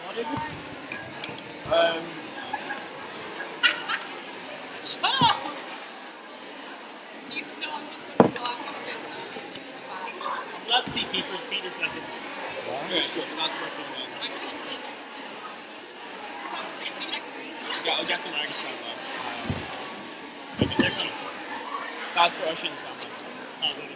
What is it? Shut up! Jesus, no, I'm just going to watch I'm glad to see Peter's like this. Yeah, so that's working well. Yeah, I'll get some Irish style now. Because there's some. That's for Russian style. Oh, really?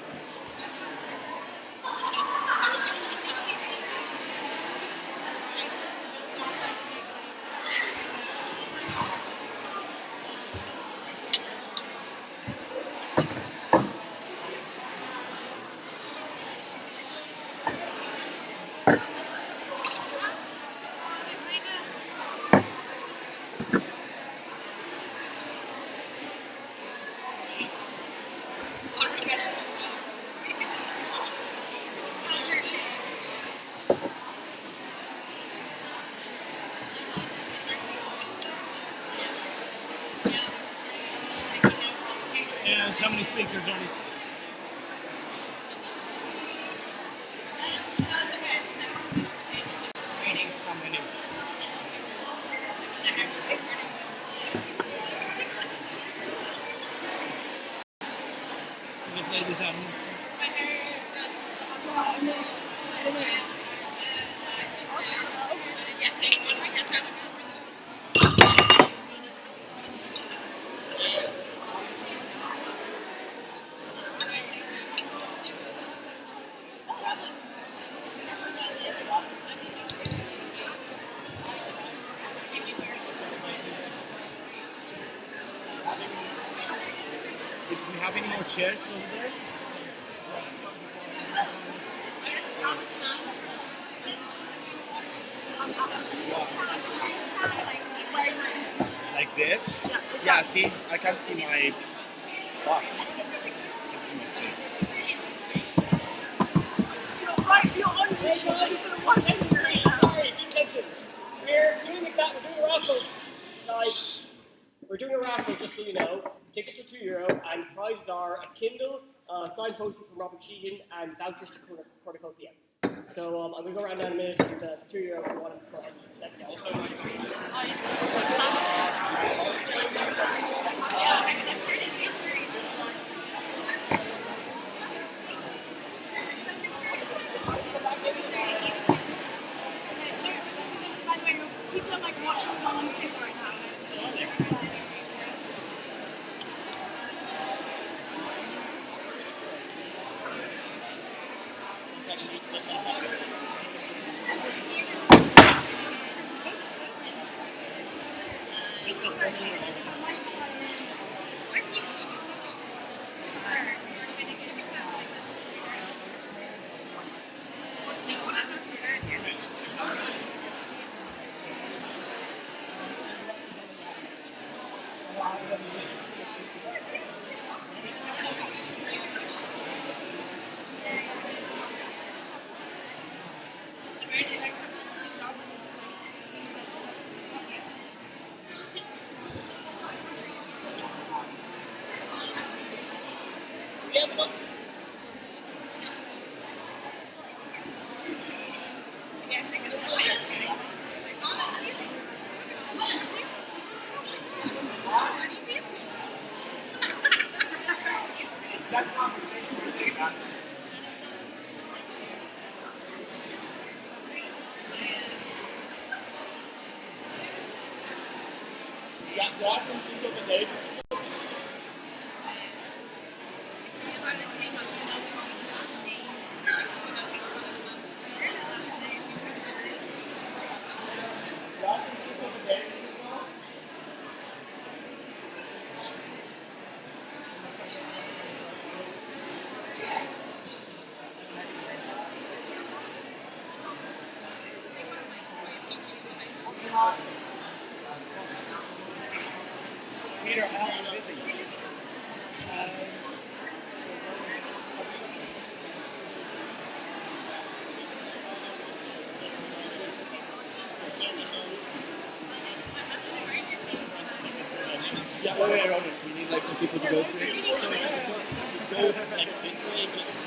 Yeah, so many speakers on it. This lady's on this. Do you have any more chairs over there? Like this? Yeah, see? I can't see my... Fuck. I can't see my face. You're on YouTube, people are watching you right now. Sorry, attention. We're doing a raffle, guys. We're doing a raffle, just so you know. Tickets are €2, and prizes are a Kindle, signed poster from Robert Sheehan, and vouchers to Cornucopia. So I'm going to go around now in a minute with the €2 if you want to try. By the way, people are like watching on YouTube right now. Yeah, there are some seats over there. There are some seats over there. Peter, I'm busy. Yeah, wait, Ronan. We need like some people to go to. Go like this way, just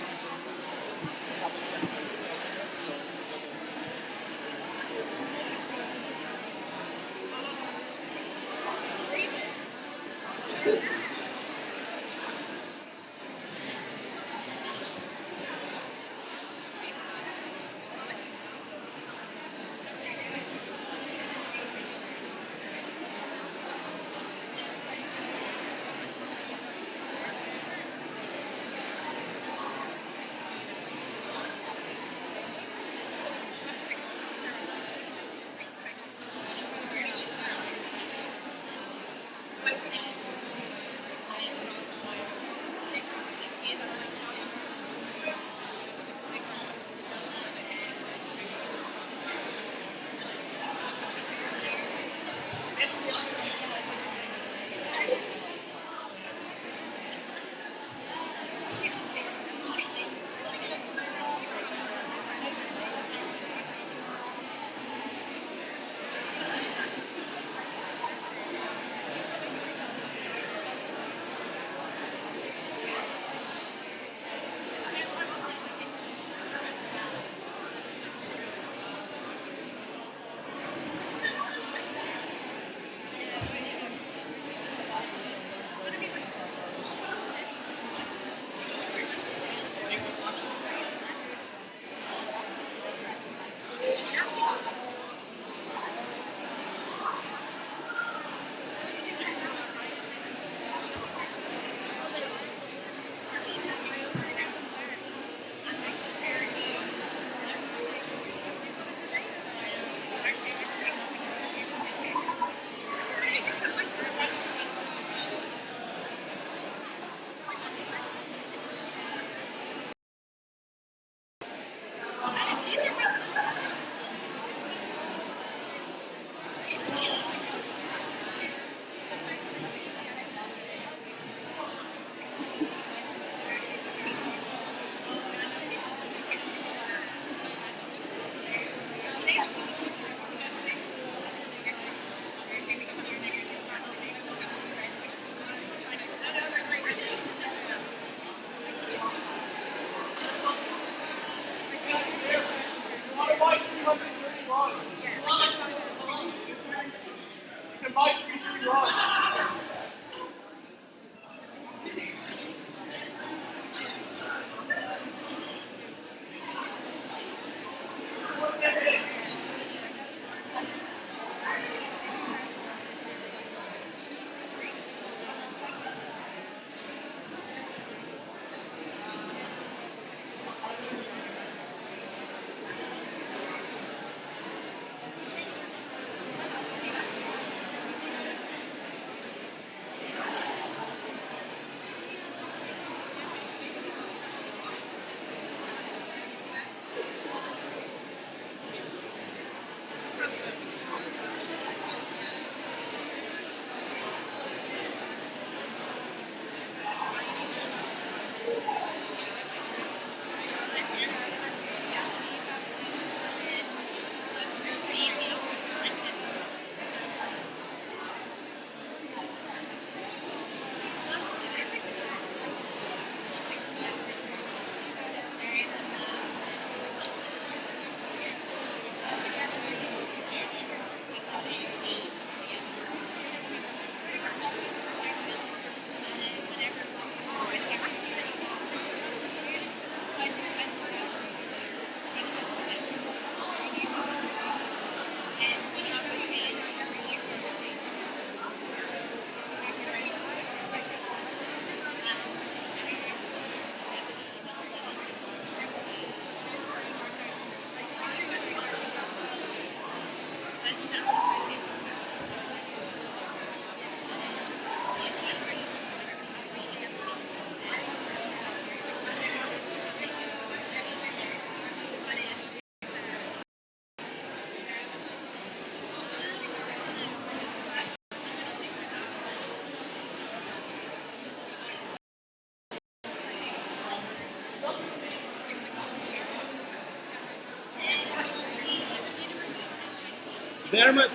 Dermot.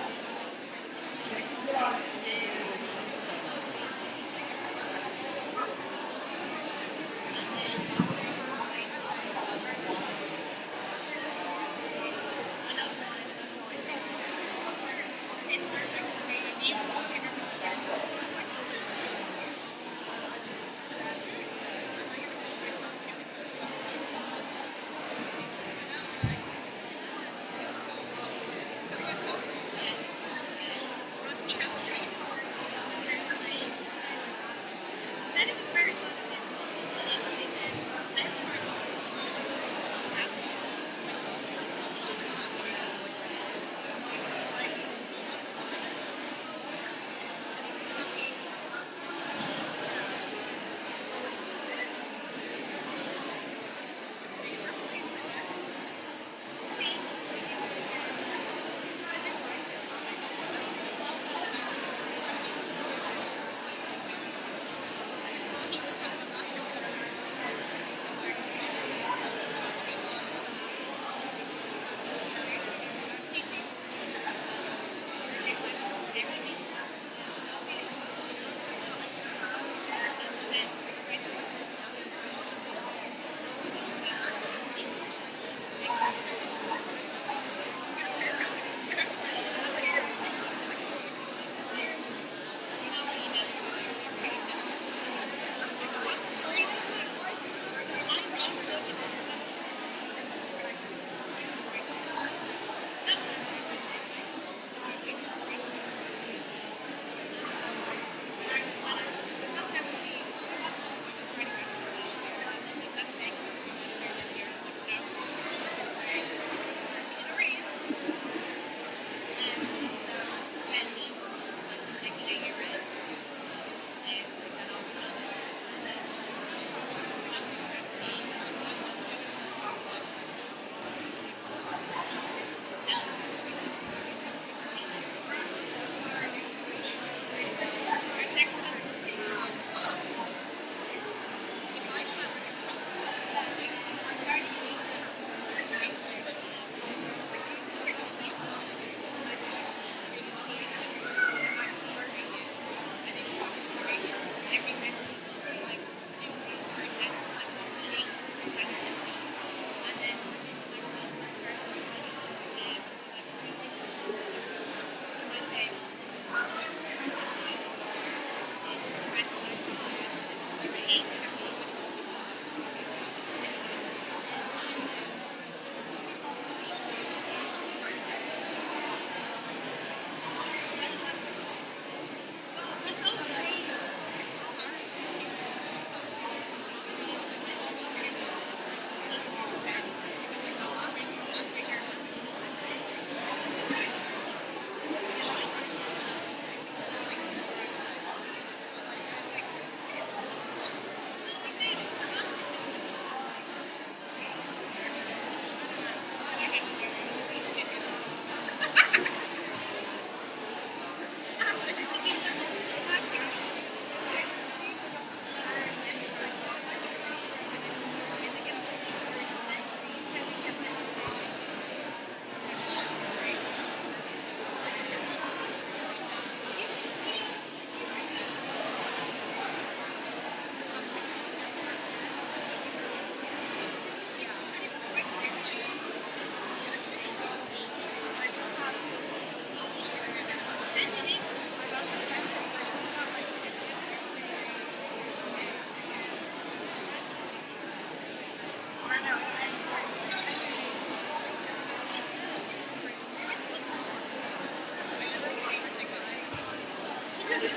Okay,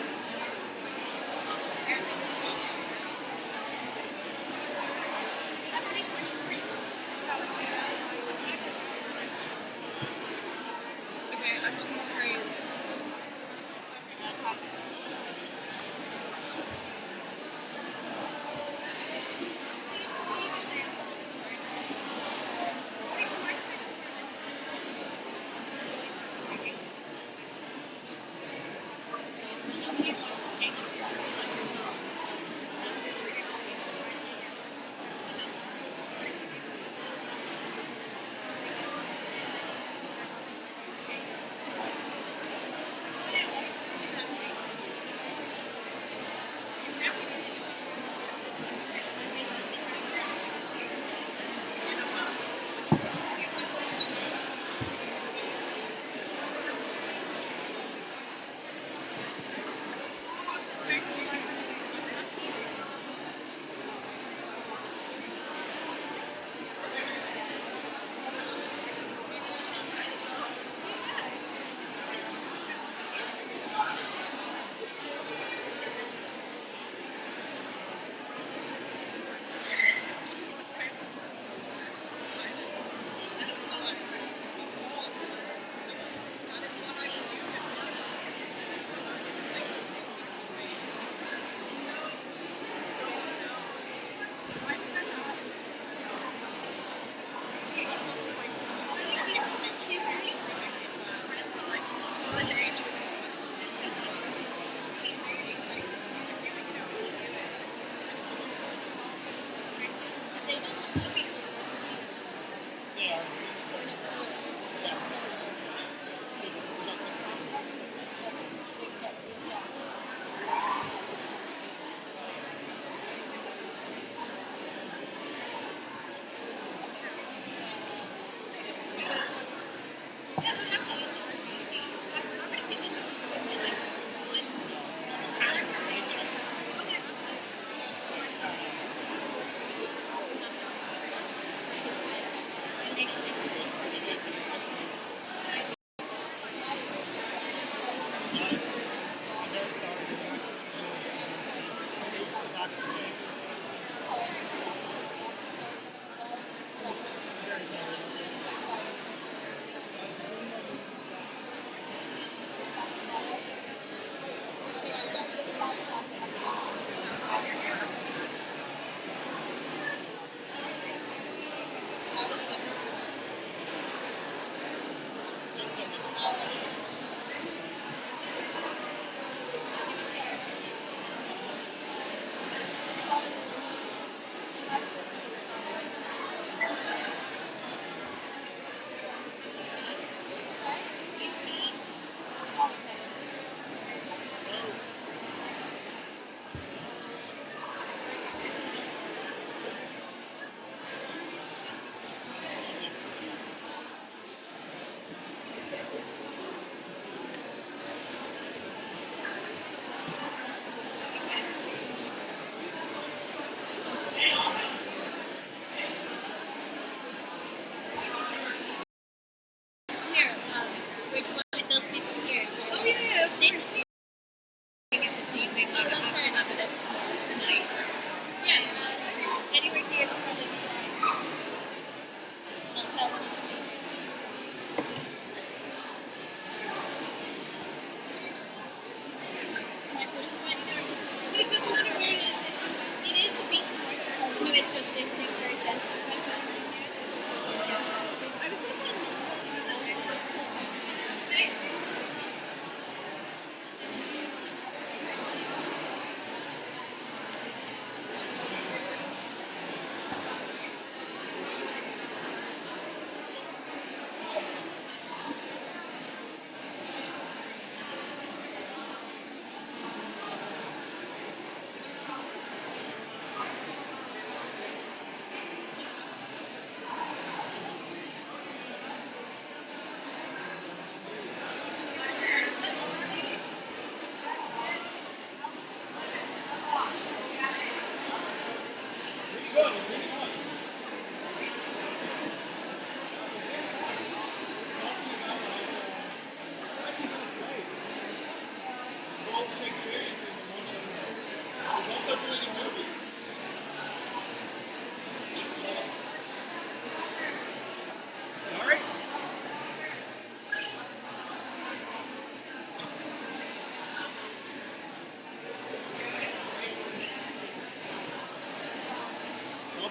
I'm just gonna carry this.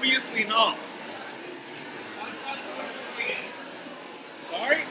Obviously not. Sorry?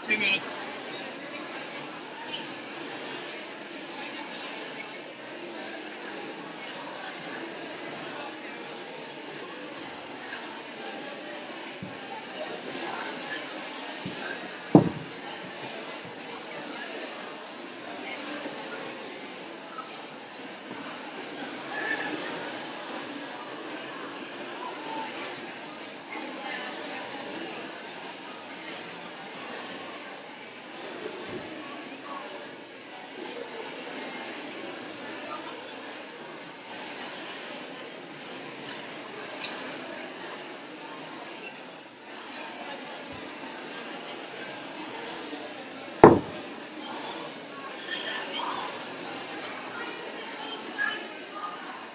Two minutes.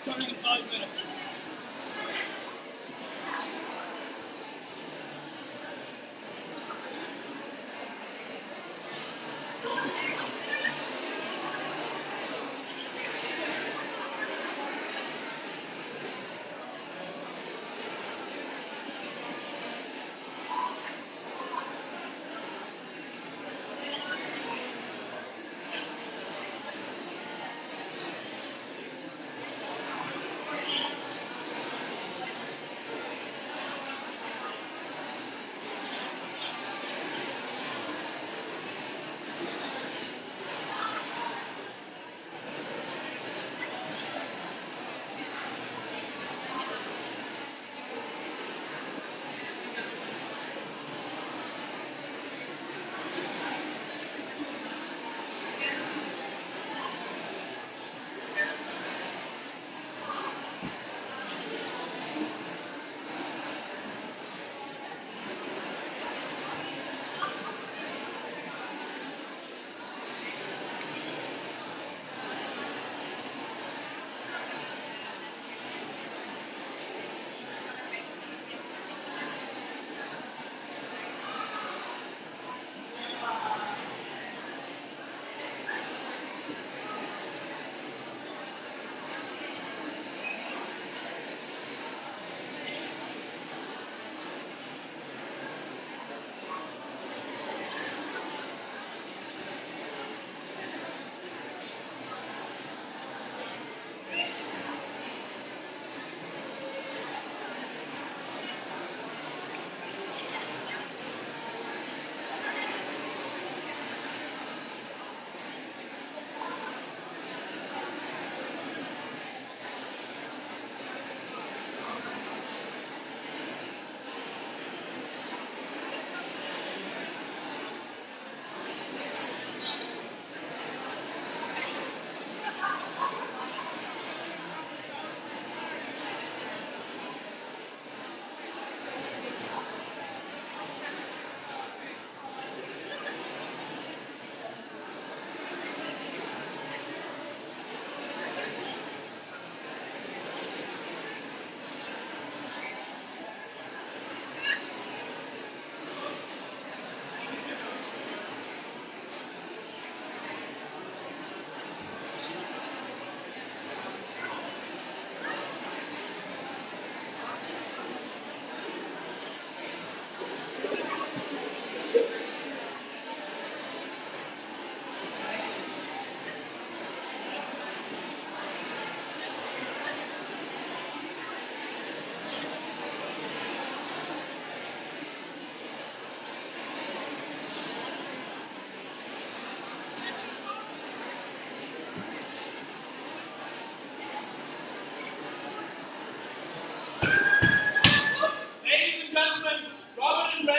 Starting in 5 minutes.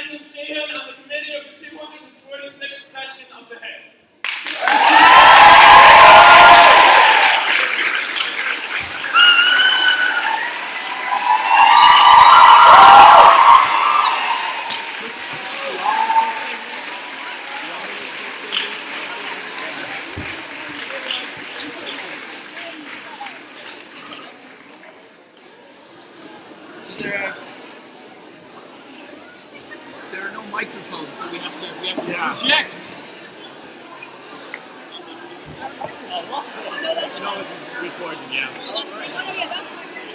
Brandon Sheehan on the committee of the 246th session of the Hist. So there are no microphones, so we have to project. No, it's recording, yeah. Oh, yeah, that's my thing.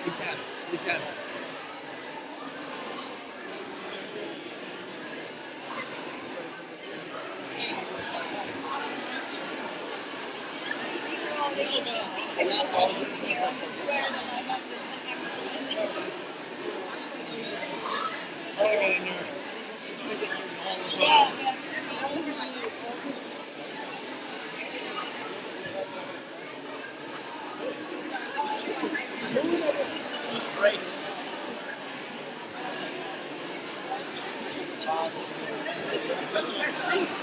You can. These are all these pictures are all you can hear. I'm just aware that I have this actually. Yeah. This is great. There's seats.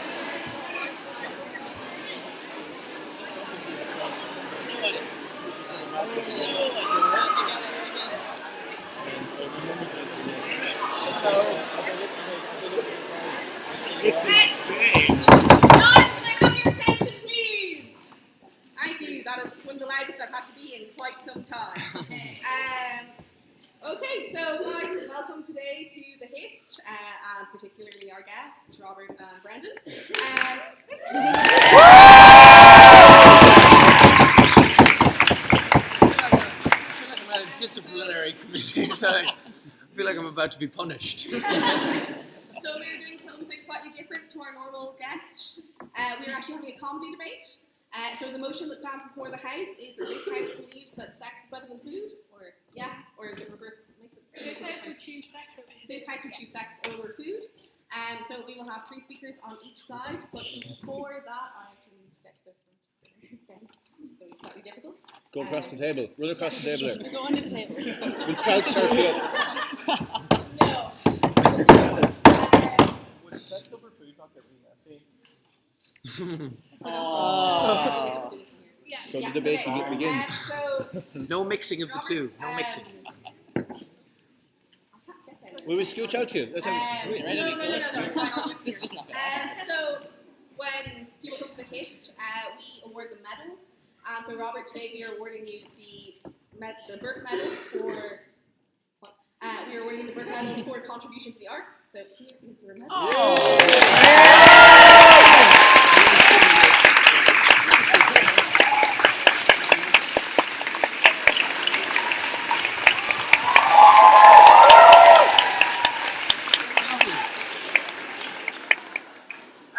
Thank you. That is one of the loudest I've had to be in quite some time. Okay, so guys, welcome today to the Hist, and particularly our guests, Robert and Brendan. I feel like I'm at a disciplinary committee, so I feel like I'm about to be punished. So we're doing something slightly different to our normal guests. We're actually having a comedy debate. So the motion that stands before the House is that this House believes that sex is better than food, or is it reverse? This House would choose sex over food. So we will have 3 speakers on each side, but before that, I actually need to get to the front. So it's slightly difficult. Go across the table. Run across the table there. Go under the table. We'll crowd surf you up. No. Would sex over food not get really messy? So the debate begins. So No mixing of the two. No Robert, mixing. Will we scooch out to you? No. It's fine, I'll do it This is here. not bad. So when people come to the Hist, we award the medals. So Robert, today we are awarding you the Burke Medal for. We are awarding the Burke Medal for contribution to the arts. So here is your medal.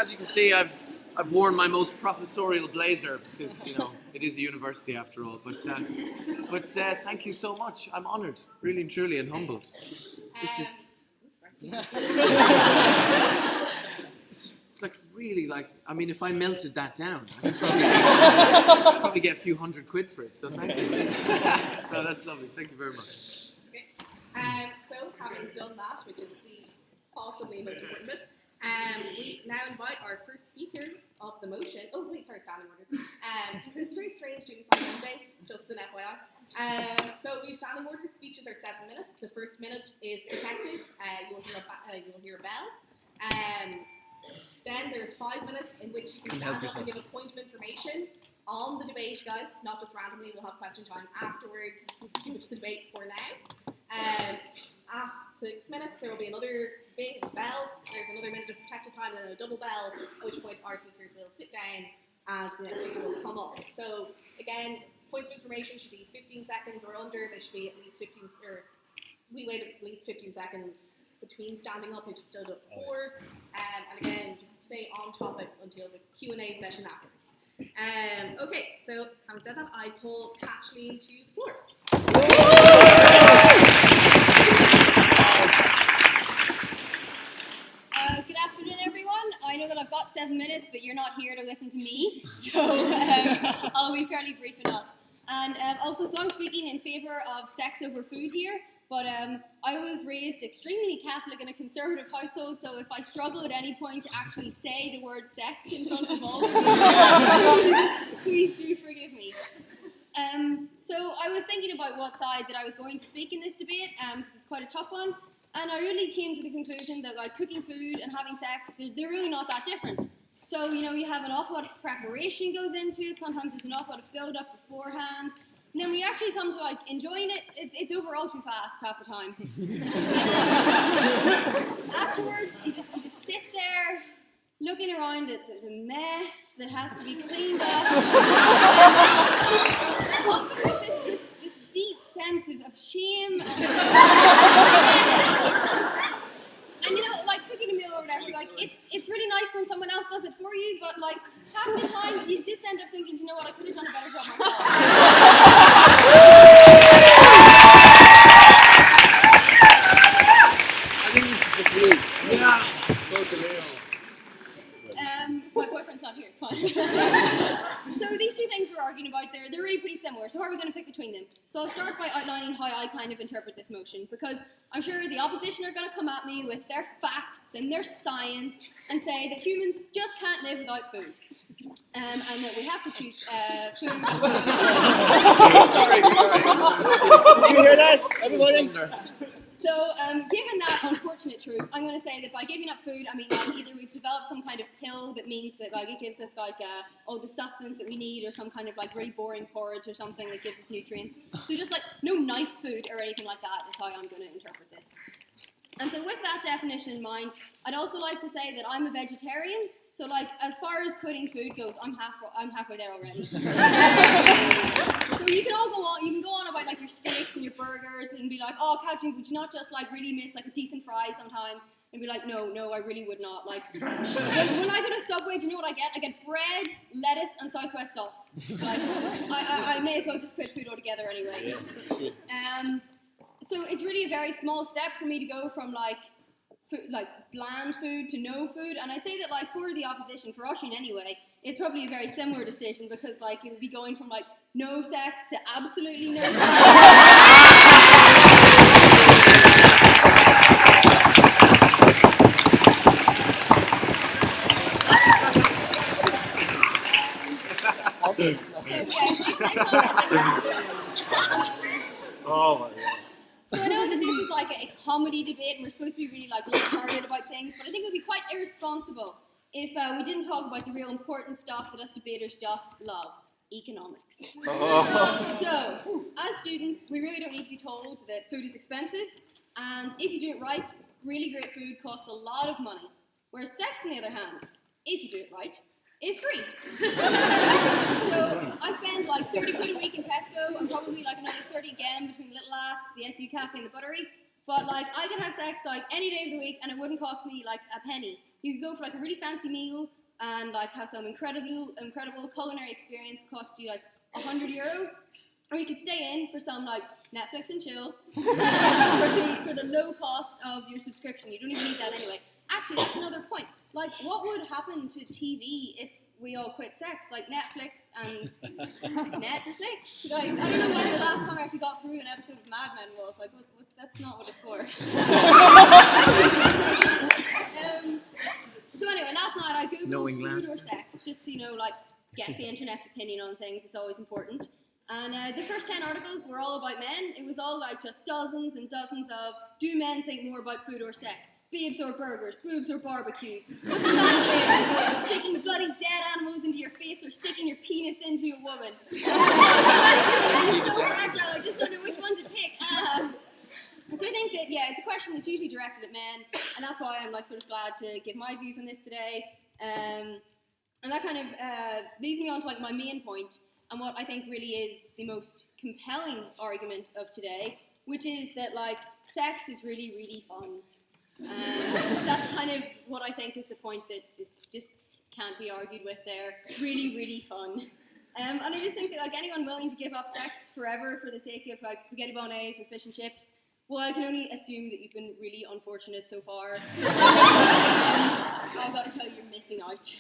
As you can see, I've worn my most professorial blazer because it is a university after all. But thank you so much. I'm honoured, really and truly, and humbled. This is like really like. I mean, if I melted that down, I could probably get a few £100 for it. So thank you. No, that's lovely. Thank you very much. Okay. So having done that, which is the possibly most important bit. We now invite our first speaker of the motion. Oh wait, sorry, standing orders. So it's very strange doing this on Monday, just an FYI. So we have standing orders. Speeches are 7 minutes. The first minute is protected. You will hear a bell. Then there's 5 minutes in which you can stand up and give a point of information on the debate, guys. Not just randomly. We'll have question time afterwards, which the debate for now. At 6 minutes, there will be another big bell. There's another minute of protected time, then a double bell, at which point our speakers will sit down and the next speaker will come up. So, again, points of information should be 15 seconds or under. There should be at least 15, or we wait at least 15 seconds between standing up if you stood up before. And again, just stay on topic until the Q&A session afterwards. Okay, so having said that, I pull Kathleen to the floor. Good afternoon, everyone. I know that I've got 7 minutes, but you're not here to listen to me, so I'll be fairly brief enough. And also, so I'm speaking in favour of sex over food here. But I was raised extremely Catholic in a conservative household, so if I struggle at any point to actually say the word sex in front of all of you, please do forgive me. So I was thinking about what side that I was going to speak in this debate, because it's quite a tough one, and I really came to the conclusion that like cooking food and having sex, they're really not that different. So, you know, you have an awful lot of preparation goes into it, sometimes there's an awful lot of build-up beforehand. And then when you actually come to like enjoying it, it's over all too fast half the time. Afterwards, you just sit there looking around at the mess that has to be cleaned up. Often with this deep sense of shame and you know, like cooking a meal or whatever, like it's really nice when someone else does it for you, but like half the time you just end up thinking, you know what, I could have done a better job myself. My boyfriend's not here, it's fine. So these two things we're arguing about, they're really pretty similar, so how are we going to pick between them? So I'll start by outlining how I kind of interpret this motion, because I'm sure the opposition are going to come at me with their facts and their science and say that humans just can't live without food. And that we have to choose food. Sorry. Did you hear that, everybody? So, given that unfortunate truth, I'm going to say that by giving up food, I mean like either we've developed some kind of pill that means that like it gives us like all the sustenance that we need, or some kind of like really boring porridge or something that gives us nutrients. So just like no nice food or anything like that is how I'm going to interpret this. And so with that definition in mind, I'd also like to say that I'm a vegetarian. So like as far as quitting food goes, I'm halfway there already. So you can all go on. You can go on about like your steaks and your burgers and be like, oh, Catherine, would you not just like really miss like a decent fry sometimes? And be like, no, I really would not. Like when I go to Subway, do you know what I get? I get bread, lettuce, and Southwest sauce. Like I may as well just quit food altogether anyway. Yeah, so it's really a very small step for me to go from like bland food to no food, and I'd say that like for the opposition, for Oisin anyway, it's probably a very similar decision, because like it would be going from like no sex to absolutely no sex. So yeah, it's not that different. Oh my god. So I know that this is like a comedy debate and we're supposed to be really like lighthearted about things, but I think it would be quite irresponsible if we didn't talk about the real important stuff that us debaters just love, economics. So, as students, we really don't need to be told that food is expensive, and if you do it right, really great food costs a lot of money. Whereas sex, on the other hand, if you do it right, is free. So I spend like 30 quid a week in Tesco and probably like another 30 again between the Little Ass, the SU Cafe and the Buttery. But like I can have sex like any day of the week and it wouldn't cost me like a penny. You could go for like a really fancy meal and like have some incredible culinary experience, cost you like €100. Or you could stay in for some like Netflix and chill for the low cost of your subscription. You don't even need that anyway. Actually, that's another point. Like, what would happen to TV if we all quit sex? Like Netflix and Netflix? Like, I don't know when the last time I actually got through an episode of Mad Men was. Like, what, that's not what it's for. So anyway, last night I googled food or sex, just to, you know, like, get the internet's opinion on things. It's always important. And the first 10 articles were all about men. It was all like just dozens and dozens of, do men think more about food or sex? Babes or burgers, boobs or barbecues, what's the man there? Sticking bloody dead animals into your face or sticking your penis into a woman. It's so fragile, I just don't know which one to pick. So I think that, yeah, it's a question that's usually directed at men, and that's why I'm like sort of glad to give my views on this today. And that kind of leads me on to like my main point, and what I think really is the most compelling argument of today, which is that like sex is really, really fun. That's kind of what I think is the point that just can't be argued with there. Really, really fun. And I just think that like anyone willing to give up sex forever for the sake of like spaghetti bolognese or fish and chips, well, I can only assume that you've been really unfortunate so far. I've got to tell you, you're missing out.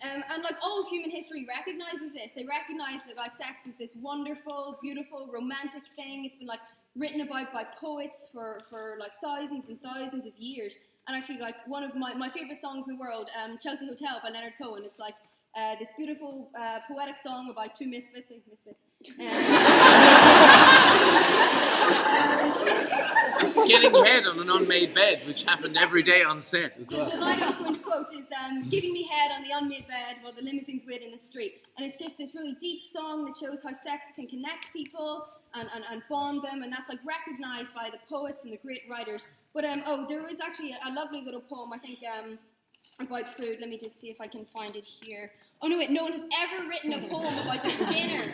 And like all of human history recognizes this. They recognize that like sex is this wonderful, beautiful, romantic thing. It's been like written about by poets for like thousands and thousands of years. And actually, like one of my favorite songs in the world, Chelsea Hotel by Leonard Cohen. It's like this beautiful poetic song about two misfits. Getting head on an unmade bed, which happened every day on set as well. The line I was going to quote is giving me head on the unmade bed while the limousines wait in the street. And it's just this really deep song that shows how sex can connect people and bond them, and that's like recognized by the poets and the great writers. But there was actually a lovely little poem, I think, about food. Let me just see if I can find it here. Oh no, wait, no one has ever written a poem about their dinner.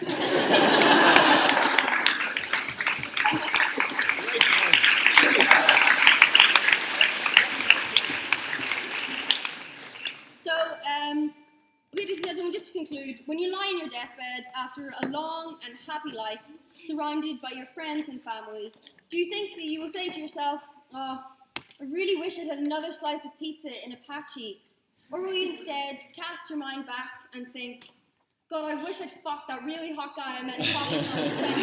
So, ladies and gentlemen, just to conclude, when you lie in your deathbed after a long and happy life, surrounded by your friends and family, do you think that you will say to yourself, "Oh, I really wish I'd had another slice of pizza in Apache"? Or will you instead cast your mind back and think, "God, I wish I'd fucked that really hot guy I met in Boston when I was 20.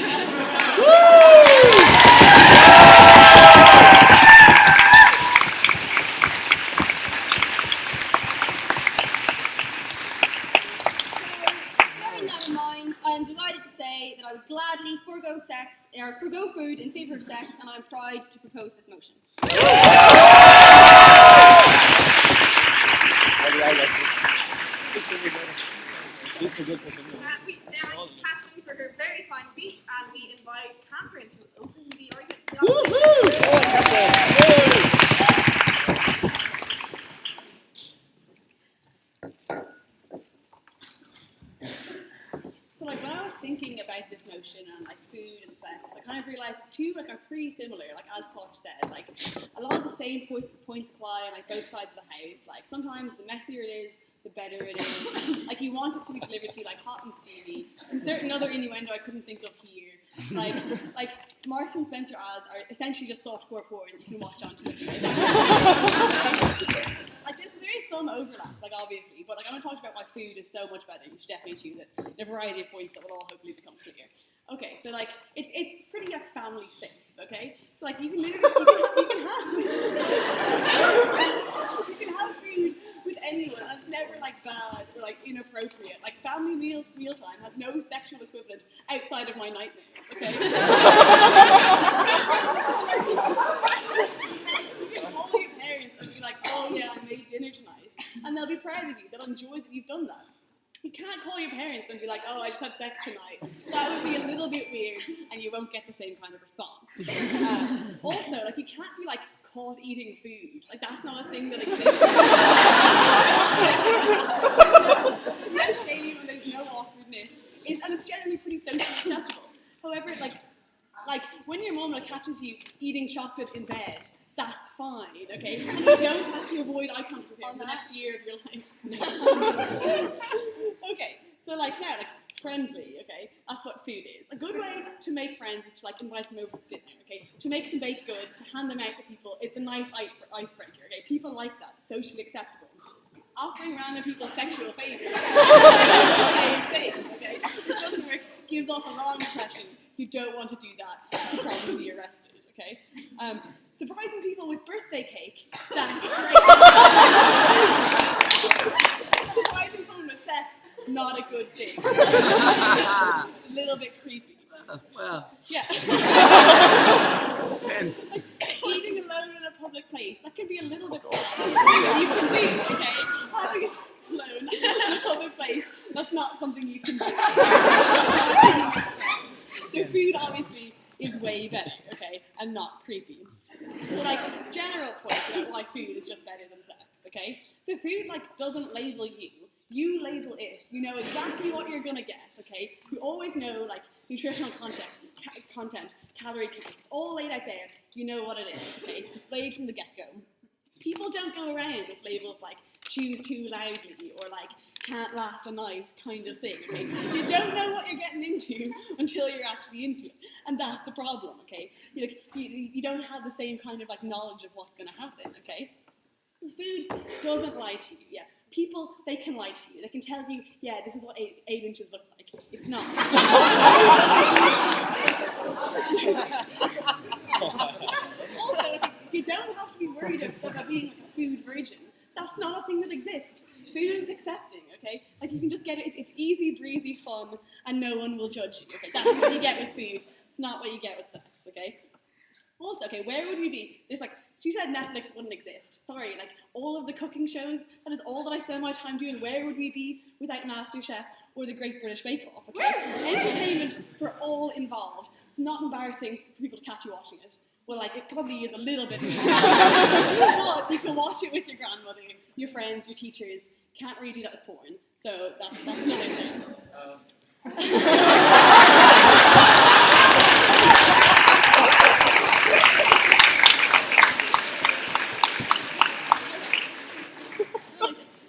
So, bearing that in mind, I am delighted to say that I would gladly forego food in favour of sex, and I am proud to propose this motion. These are good for some. We now thank Catherine for her very fine speech, and we invite Catherine to open the argument. So like when I was thinking about this notion and like food and sex, I kind of realised the two like are pretty similar. Like as Posh said, like a lot of the same points apply on like both sides of the house. Like sometimes the messier it is, the better it is. Like you want it to be delivered to you like hot and steamy. And certain other innuendo I couldn't think of here. Like Marks and Spencer ads are essentially just softcore porn that you can watch on TV. Like there is some overlap, like obviously, but like I'm going to talk about why food is so much better. You should definitely choose it. There are a variety of points that will all hopefully become clear. Okay, so like it's pretty like family safe. Okay, so like you can literally you can have food with anyone, and it's never like bad or like inappropriate. Like family mealtime has no sexual equivalent outside of my nightmares. Okay. You can call your parents and be like, "Oh yeah, I made dinner tonight," and they'll be proud of you. They'll enjoy that you've done that. You can't call your parents and be like, "Oh, I just had sex tonight." That would be a little bit weird, and you won't get the same kind of response. Also, like you can't be like caught eating food. Like that's not a thing that exists. There's no shame and there's no awkwardness, and it's generally pretty socially acceptable. However, like when your mom like catches you eating chocolate in bed, that's fine, okay? And you don't have to avoid eye contact with her for the next year of your life. Okay, so like now, like friendly, okay? That's what food is. A good way to make friends is to like invite them over to dinner, okay? To make some baked goods, to hand them out to people. It's a nice icebreaker, okay? People like that, socially acceptable. Offering random people sexual favors is the same thing, okay? It doesn't work, gives off a wrong impression. You don't want to do that. You'll probably be arrested, okay? Surprising people with birthday cake, that's great. Surprising someone with sex, not a good thing. A little bit creepy. Well, Yeah. depends. Like, eating alone in a public place, that can be a little bit scary. You can do, okay? Having sex alone in a public place, that's not something you can do. So food, obviously, is way better, okay? And not creepy. So, like, general points about why food is just better than sex, okay? So food, like, doesn't label you. You label it. You know exactly what you're going to get, okay? You always know, like, nutritional content, calorie count, all laid out there. You know what it is, okay? It's displayed from the get-go. People don't go around with labels like choose too loudly or like can't last a night kind of thing, okay? You don't know what you're getting into until you're actually into it. And that's a problem, okay? You don't have the same kind of like knowledge of what's going to happen, okay? Because food doesn't lie to you, yeah. people, they can lie to you. They can tell you, yeah, this is what 8 inches looks like. It's not. Also, you don't have to be worried about being like a food virgin. That's not a thing that exists. Food is accepting, okay? Like you can just get it. It's easy, breezy, fun, and no one will judge you. Okay, that's what you get with food. It's not what you get with sex. Okay. Also, okay, where would we be? There's like, she said Netflix wouldn't exist. Sorry, like all of the cooking shows, that is all that I spend my time doing. Where would we be without MasterChef or the Great British Bake Off? Okay, entertainment for all involved. It's not embarrassing for people to catch you watching it. Well, like it probably is a little bit, but you can watch it with your grandmother, your friends, your teachers. Can't really do that with porn. So that's another thing.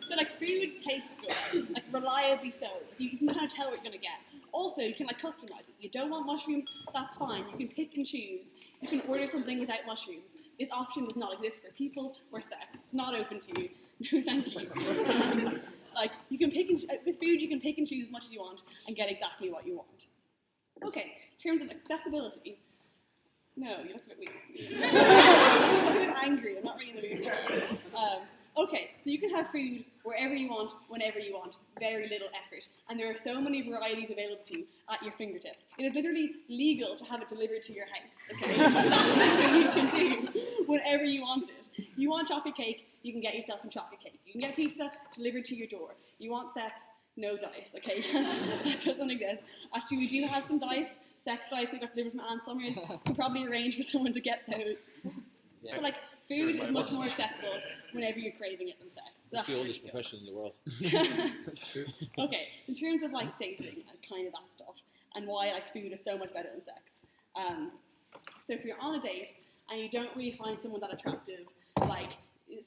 So like food tastes good, like reliably so. You can kind of tell what you're gonna get. Also, you can like customize it. You don't want mushrooms, that's fine. You can pick and choose. You can order something without mushrooms. This option does not exist for people or sex. It's not open to you. No, thank you. Like you can pick and with food, you can pick and choose as much as you want and get exactly what you want. Okay, in terms of accessibility. No, you look a bit weird. You look a bit angry. I'm not really in the mood for it. Okay, so you can have food wherever you want, whenever you want, very little effort. And there are so many varieties available to you at your fingertips. It is literally legal to have it delivered to your house, okay? That's something you can do whenever you want it. You want chocolate cake, you can get yourself some chocolate cake. You can get pizza delivered to your door. You want sex, no dice, okay? That doesn't exist. Actually, we do have some dice, sex dice we got delivered from Aunt Summers. Could probably arrange for someone to get those. Yeah. So like, food is much more accessible whenever you're craving it than sex. That's the oldest profession in the world. That's true. Okay, in terms of like dating and kind of that stuff, and why like food is so much better than sex. So if you're on a date and you don't really find someone that attractive, like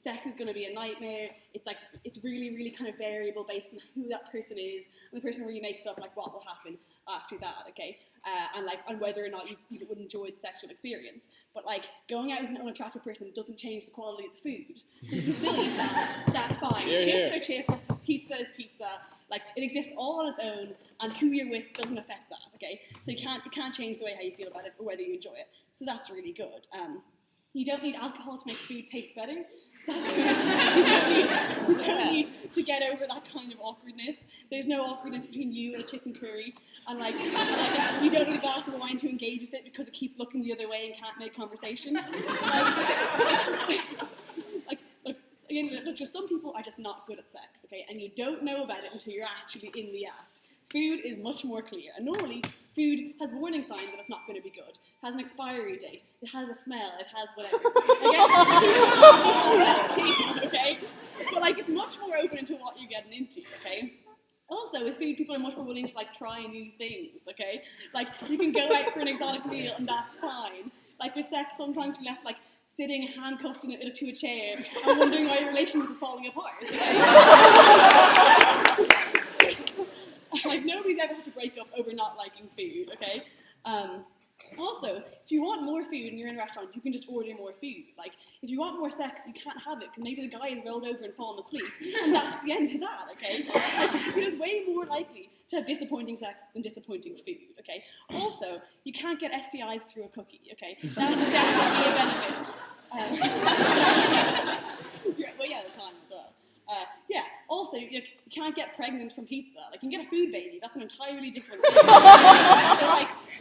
sex is going to be a nightmare. It's like it's really, really kind of variable based on who that person is, and the person really makes up like what will happen after that. Okay. And whether or not you would enjoy the sexual experience. But like going out with an unattractive person doesn't change the quality of the food. You can still eat that, that's fine. Chips are chips, pizza is pizza. Like it exists all on its own, and who you're with doesn't affect that, okay? So you can't change the way how you feel about it or whether you enjoy it. So that's really good. You don't need alcohol to make food taste better. That's good. You don't need to get over that kind of awkwardness. There's no awkwardness between you and a chicken curry. And like you don't need a glass of wine to engage with it because it keeps looking the other way and can't make conversation. Look, just some people are just not good at sex, okay? And you don't know about it until you're actually in the act. Food is much more clear. And normally, food has warning signs that it's not going to be good. It has an expiry date. It has a smell. It has whatever. I guess people have that too, okay? But like, it's much more open into what you're getting into, okay? Also, with food, people are much more willing to like try new things, okay? Like, you can go out for an exotic meal and that's fine. Like with sex, sometimes you're left like sitting handcuffed to a chair and wondering why your relationship is falling apart. Okay? Like nobody's ever had to break up over not liking food, okay? Also, if you want more food and you're in a restaurant, you can just order more food. Like, if you want more sex, you can't have it because maybe the guy has rolled over and fallen asleep, and that's the end of that, okay? Like, you're just way more likely to have disappointing sex than disappointing food, okay? Also, you can't get STIs through a cookie, okay? That's definitely a benefit. Well, yeah, the time as well. Yeah, also, you can't get pregnant from pizza. Like, you can get a food baby. That's an entirely different thing. So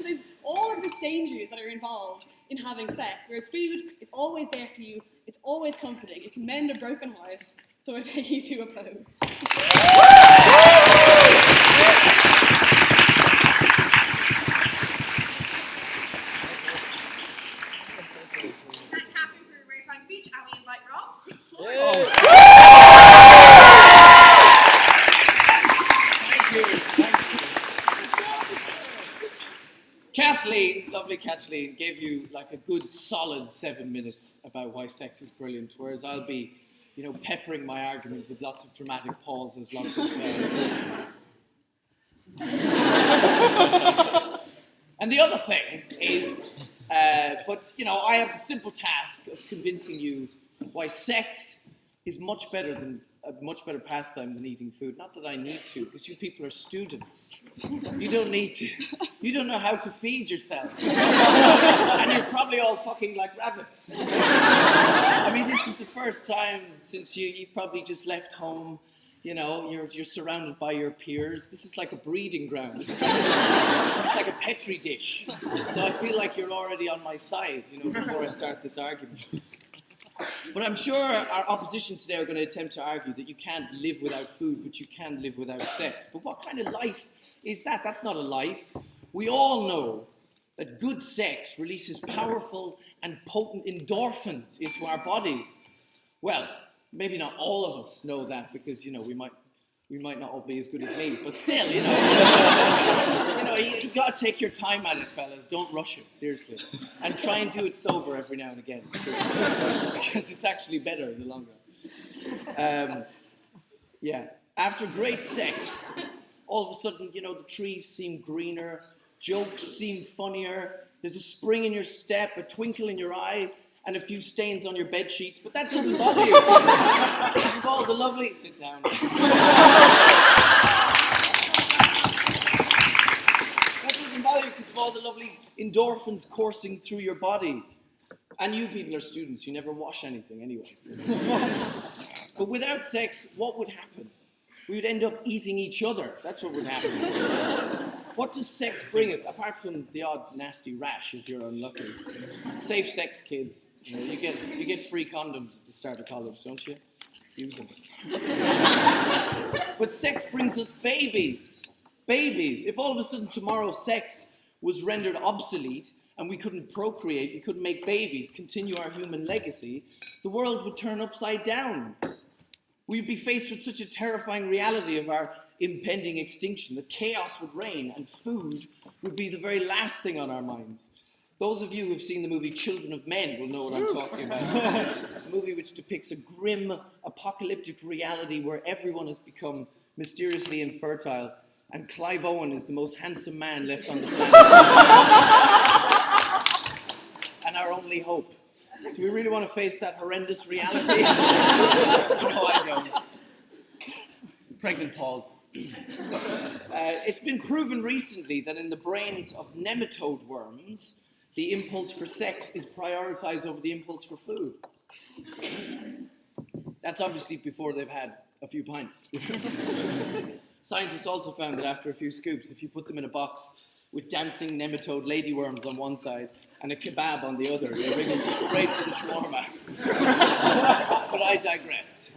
there's all of the dangers that are involved in having sex, whereas food is always there for you. It's always comforting. It can mend a broken heart. So I beg you to oppose. Thank Catherine for a very fine speech, and we invite Rob to take the floor. Kathleen, lovely Kathleen, gave you like a good solid 7 minutes about why sex is brilliant, whereas I'll be, peppering my argument with lots of dramatic pauses, lots of... And the other thing is, I have the simple task of convincing you why sex is much better than a much better pastime than eating food. Not that I need to, because you people are students. You don't need to. You don't know how to feed yourselves. And you're probably all fucking like rabbits. I mean, this is the first time since you've probably just left home. You know, you're surrounded by your peers. This is like a breeding ground. This is like a petri dish. So I feel like you're already on my side, you know, before I start this argument. But I'm sure our opposition today are going to attempt to argue that you can't live without food, but you can live without sex. But what kind of life is that? That's not a life. We all know that good sex releases powerful and potent endorphins into our bodies. Well, maybe not all of us know that because, you know, we might not all be as good as me, but still, you know, you got to take your time at it, fellas. Don't rush it, seriously. And try and do it sober every now and again because it's actually better in the long run. Yeah. After great sex, all of a sudden, you know, the trees seem greener, jokes seem funnier, there's a spring in your step, a twinkle in your eye, and a few stains on your bed sheets, but that doesn't bother you because of all the lovely... Sit down. That doesn't bother you because of all the lovely endorphins coursing through your body. And you people are students, you never wash anything anyways. But without sex, what would happen? We would end up eating each other. That's what would happen. What does sex bring us, apart from the odd nasty rash if you're unlucky? Safe sex, kids. You know, you get free condoms at the start of college, don't you? Use them. But sex brings us babies. Babies. If all of a sudden tomorrow sex was rendered obsolete and we couldn't procreate, we couldn't make babies, continue our human legacy, the world would turn upside down. We'd be faced with such a terrifying reality of our impending extinction that chaos would reign and food would be the very last thing on our minds. Those of you who've seen the movie Children of Men will know what I'm talking about. A movie which depicts a grim, apocalyptic reality where everyone has become mysteriously infertile and Clive Owen is the most handsome man left on the planet. And our only hope. Do we really want to face that horrendous reality? No, I don't. Pregnant pause. It's been proven recently that in the brains of nematode worms, the impulse for sex is prioritized over the impulse for food. That's obviously before they've had a few pints. Scientists also found that after a few scoops, if you put them in a box with dancing nematode ladyworms on one side and a kebab on the other, they wriggle straight for the shawarma. But I digress.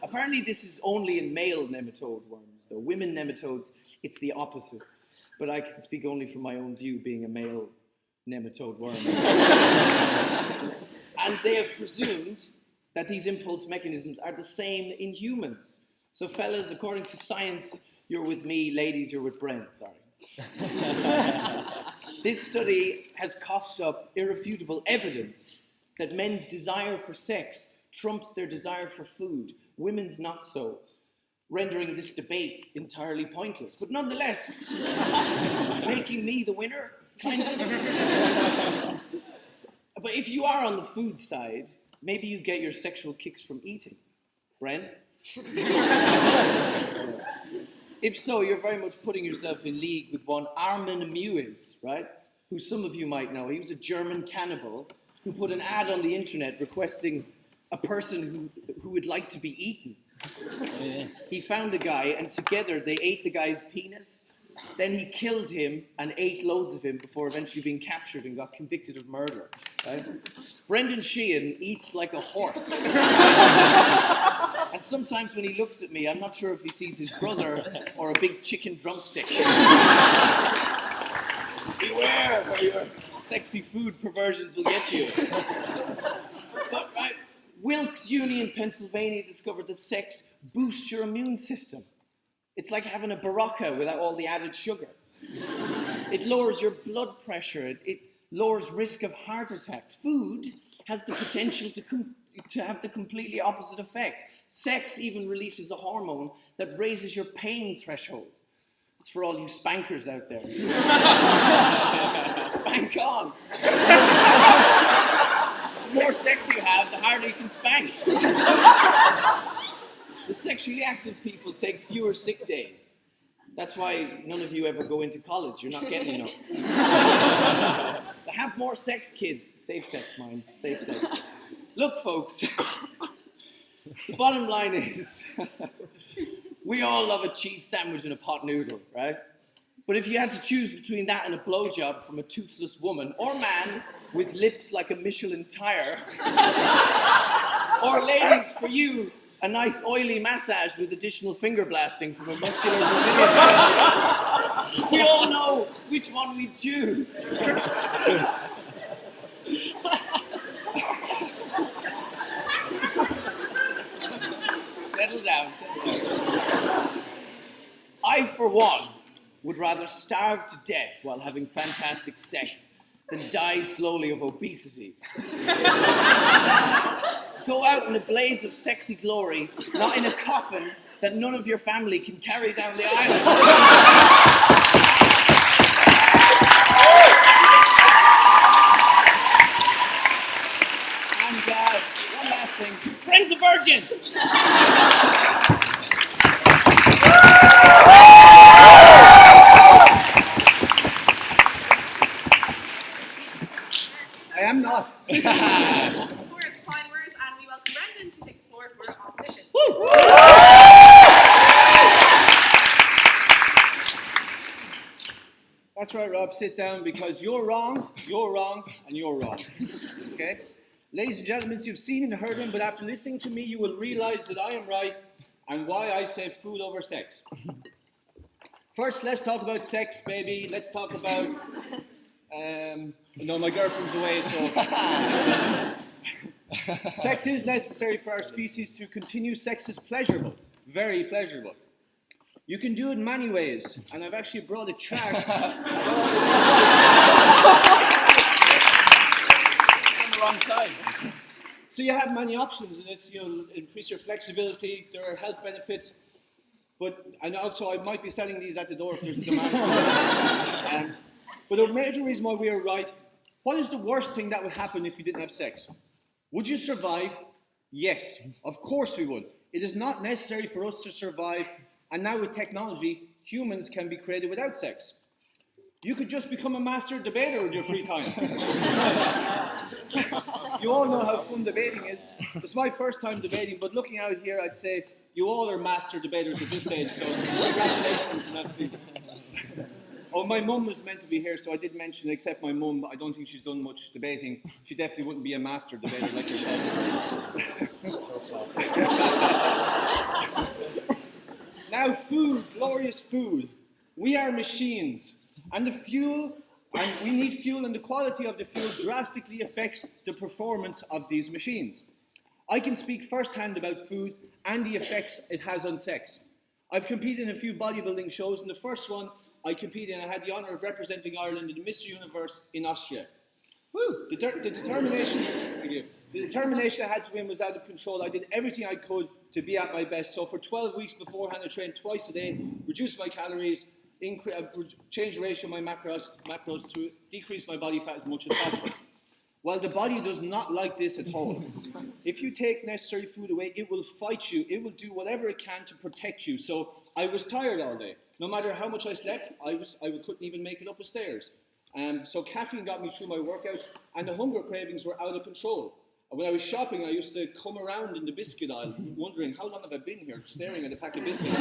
Apparently this is only in male nematode worms, though. Women nematodes, it's the opposite. But I can speak only from my own view, being a male nematode worm. And they have presumed that these impulse mechanisms are the same in humans. So fellas, according to science, you're with me. Ladies, you're with Brent, sorry. This study has coughed up irrefutable evidence that men's desire for sex trumps their desire for food, women's not so, rendering this debate entirely pointless. But nonetheless, making me the winner, kind of. But if you are on the food side, maybe you get your sexual kicks from eating. Bren? If so, you're very much putting yourself in league with one Armin Mewis, right? Who some of you might know. He was a German cannibal who put an ad on the internet requesting a person who would like to be eaten. Yeah. He found a guy and together they ate the guy's penis. Then he killed him and ate loads of him before eventually being captured and got convicted of murder. Right? Brendan Sheehan eats like a horse. And sometimes when he looks at me, I'm not sure if he sees his brother or a big chicken drumstick. Beware, or your sexy food perversions will get you. But Wilkes Uni in Pennsylvania discovered that sex boosts your immune system. It's like having a Barocca without all the added sugar. It lowers your blood pressure. It lowers risk of heart attack. Food has the potential to have the completely opposite effect. Sex even releases a hormone that raises your pain threshold. It's for all you spankers out there. Spank on. The more sex you have, the harder you can spank. The sexually active people take fewer sick days. That's why none of you ever go into college. You're not getting enough. Have more sex, kids. Safe sex, mind. Safe sex. Look, folks. The bottom line is, we all love a cheese sandwich and a pot noodle, right? But if you had to choose between that and a blowjob from a toothless woman or man with lips like a Michelin tire, or ladies, for you, a nice oily massage with additional finger blasting from a muscular Brazilian man, we all know which one we'd choose. Settle down, settle down. I, for one, would rather starve to death while having fantastic sex than die slowly of obesity. Go out in a blaze of sexy glory, not in a coffin that none of your family can carry down the aisle. And one last thing, Brent's a virgin! I am not. For his kind words, and we welcome Brendan to take the floor for opposition. That's right, Rob. Sit down because you're wrong, and you're wrong. Okay? Ladies and gentlemen, you've seen and heard him, but after listening to me, you will realize that I am right and why I say food over sex. First, let's talk about sex, baby. Let's talk about... no, my girlfriend's away, so... Sex is necessary for our species to continue. Sex is pleasurable, very pleasurable. You can do it in many ways, and I've actually brought a chart. On the wrong side. So you have many options, and it's, increase your flexibility, there are health benefits, and also I might be selling these at the door if there's a demand for them. But a major reason why we are right, what is the worst thing that would happen if you didn't have sex? Would you survive? Yes, of course we would. It is not necessary for us to survive, and now with technology, humans can be created without sex. You could just become a master debater in your free time. You all know how fun debating is. It's my first time debating, but looking out here, I'd say you all are master debaters at this stage, so congratulations on that. Oh, my mum was meant to be here, so I did mention, except my mum, but I don't think she's done much debating. She definitely wouldn't be a master debater like yourself. Now, food, glorious food. We are machines, and we need fuel, and the quality of the fuel drastically affects the performance of these machines. I can speak firsthand about food and the effects it has on sex. I've competed in a few bodybuilding shows, and the first one I competed in, I had the honour of representing Ireland in the Miss Universe in Austria. Woo! The determination I had to win was out of control. I did everything I could to be at my best. So for 12 weeks beforehand, I trained twice a day, reduced my calories, changed the ratio of my macros to decrease my body fat as much as possible. Well, the body does not like this at all. If you take necessary food away, it will fight you. It will do whatever it can to protect you. So I was tired all day. No matter how much I slept, I couldn't even make it up the stairs. So caffeine got me through my workouts, and the hunger cravings were out of control. When I was shopping, I used to come around in the biscuit aisle, wondering, how long have I been here, staring at a pack of biscuits?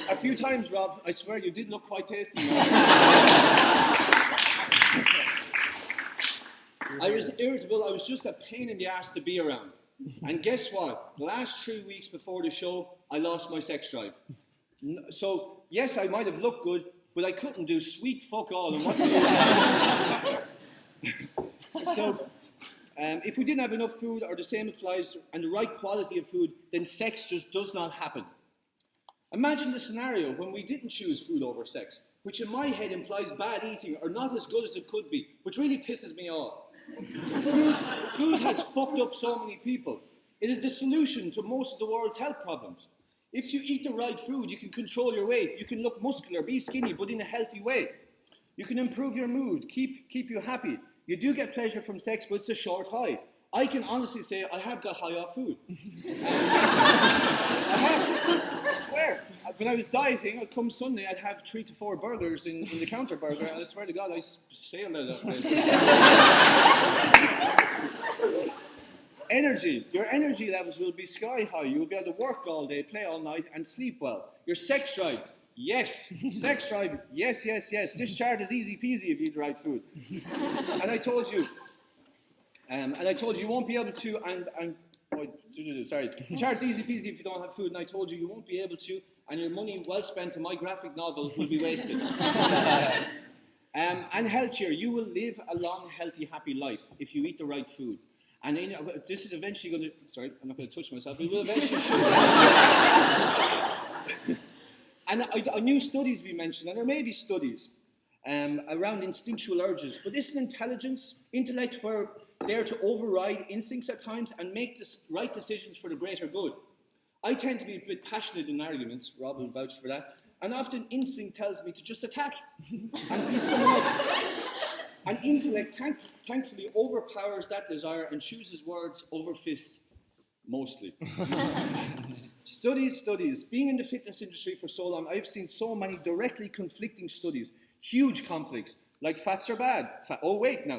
A few times, Rob, I swear you did look quite tasty. I was irritable, I was just a pain in the ass to be around. And guess what? The last 3 weeks before the show, I lost my sex drive. So, yes, I might have looked good, but I couldn't do sweet fuck all, and what's the use? So, if we didn't have enough food, or the same applies, and the right quality of food, then sex just does not happen. Imagine the scenario when we didn't choose food over sex, which in my head implies bad eating or not as good as it could be, which really pisses me off. Food has fucked up so many people. It is the solution to most of the world's health problems. If you eat the right food, you can control your weight, you can look muscular, be skinny, but in a healthy way. You can improve your mood, keep you happy. You do get pleasure from sex, but it's a short high. I can honestly say I have got high off food. I have. I swear. When I was dieting, I'd come Sunday, I'd have 3 to 4 burgers in the counter burger, and I swear to God, I sailed out of that place. Energy. Your energy levels will be sky high. You'll be able to work all day, play all night, and sleep well. Your sex drive. Yes. Sex drive. Yes, yes, yes. This chart is easy peasy if you eat the right food. And I told you, you won't be able to, sorry, the chart's easy peasy if you don't have food, and I told you won't be able to, and your money well spent on my graphic novel will be wasted. And healthier. You will live a long, healthy, happy life if you eat the right food. And this is eventually going to, sorry, I'm not going to touch myself, but it will eventually show. And new studies we mentioned, and there may be studies around instinctual urges, but isn't intellect where there to override instincts at times and make the right decisions for the greater good? I tend to be a bit passionate in arguments, Rob will vouch for that, and often instinct tells me to just attack and beat someone up. And intellect thankfully overpowers that desire and chooses words over fists, mostly. Studies. Being in the fitness industry for so long, I've seen so many directly conflicting studies, huge conflicts, like fats are bad.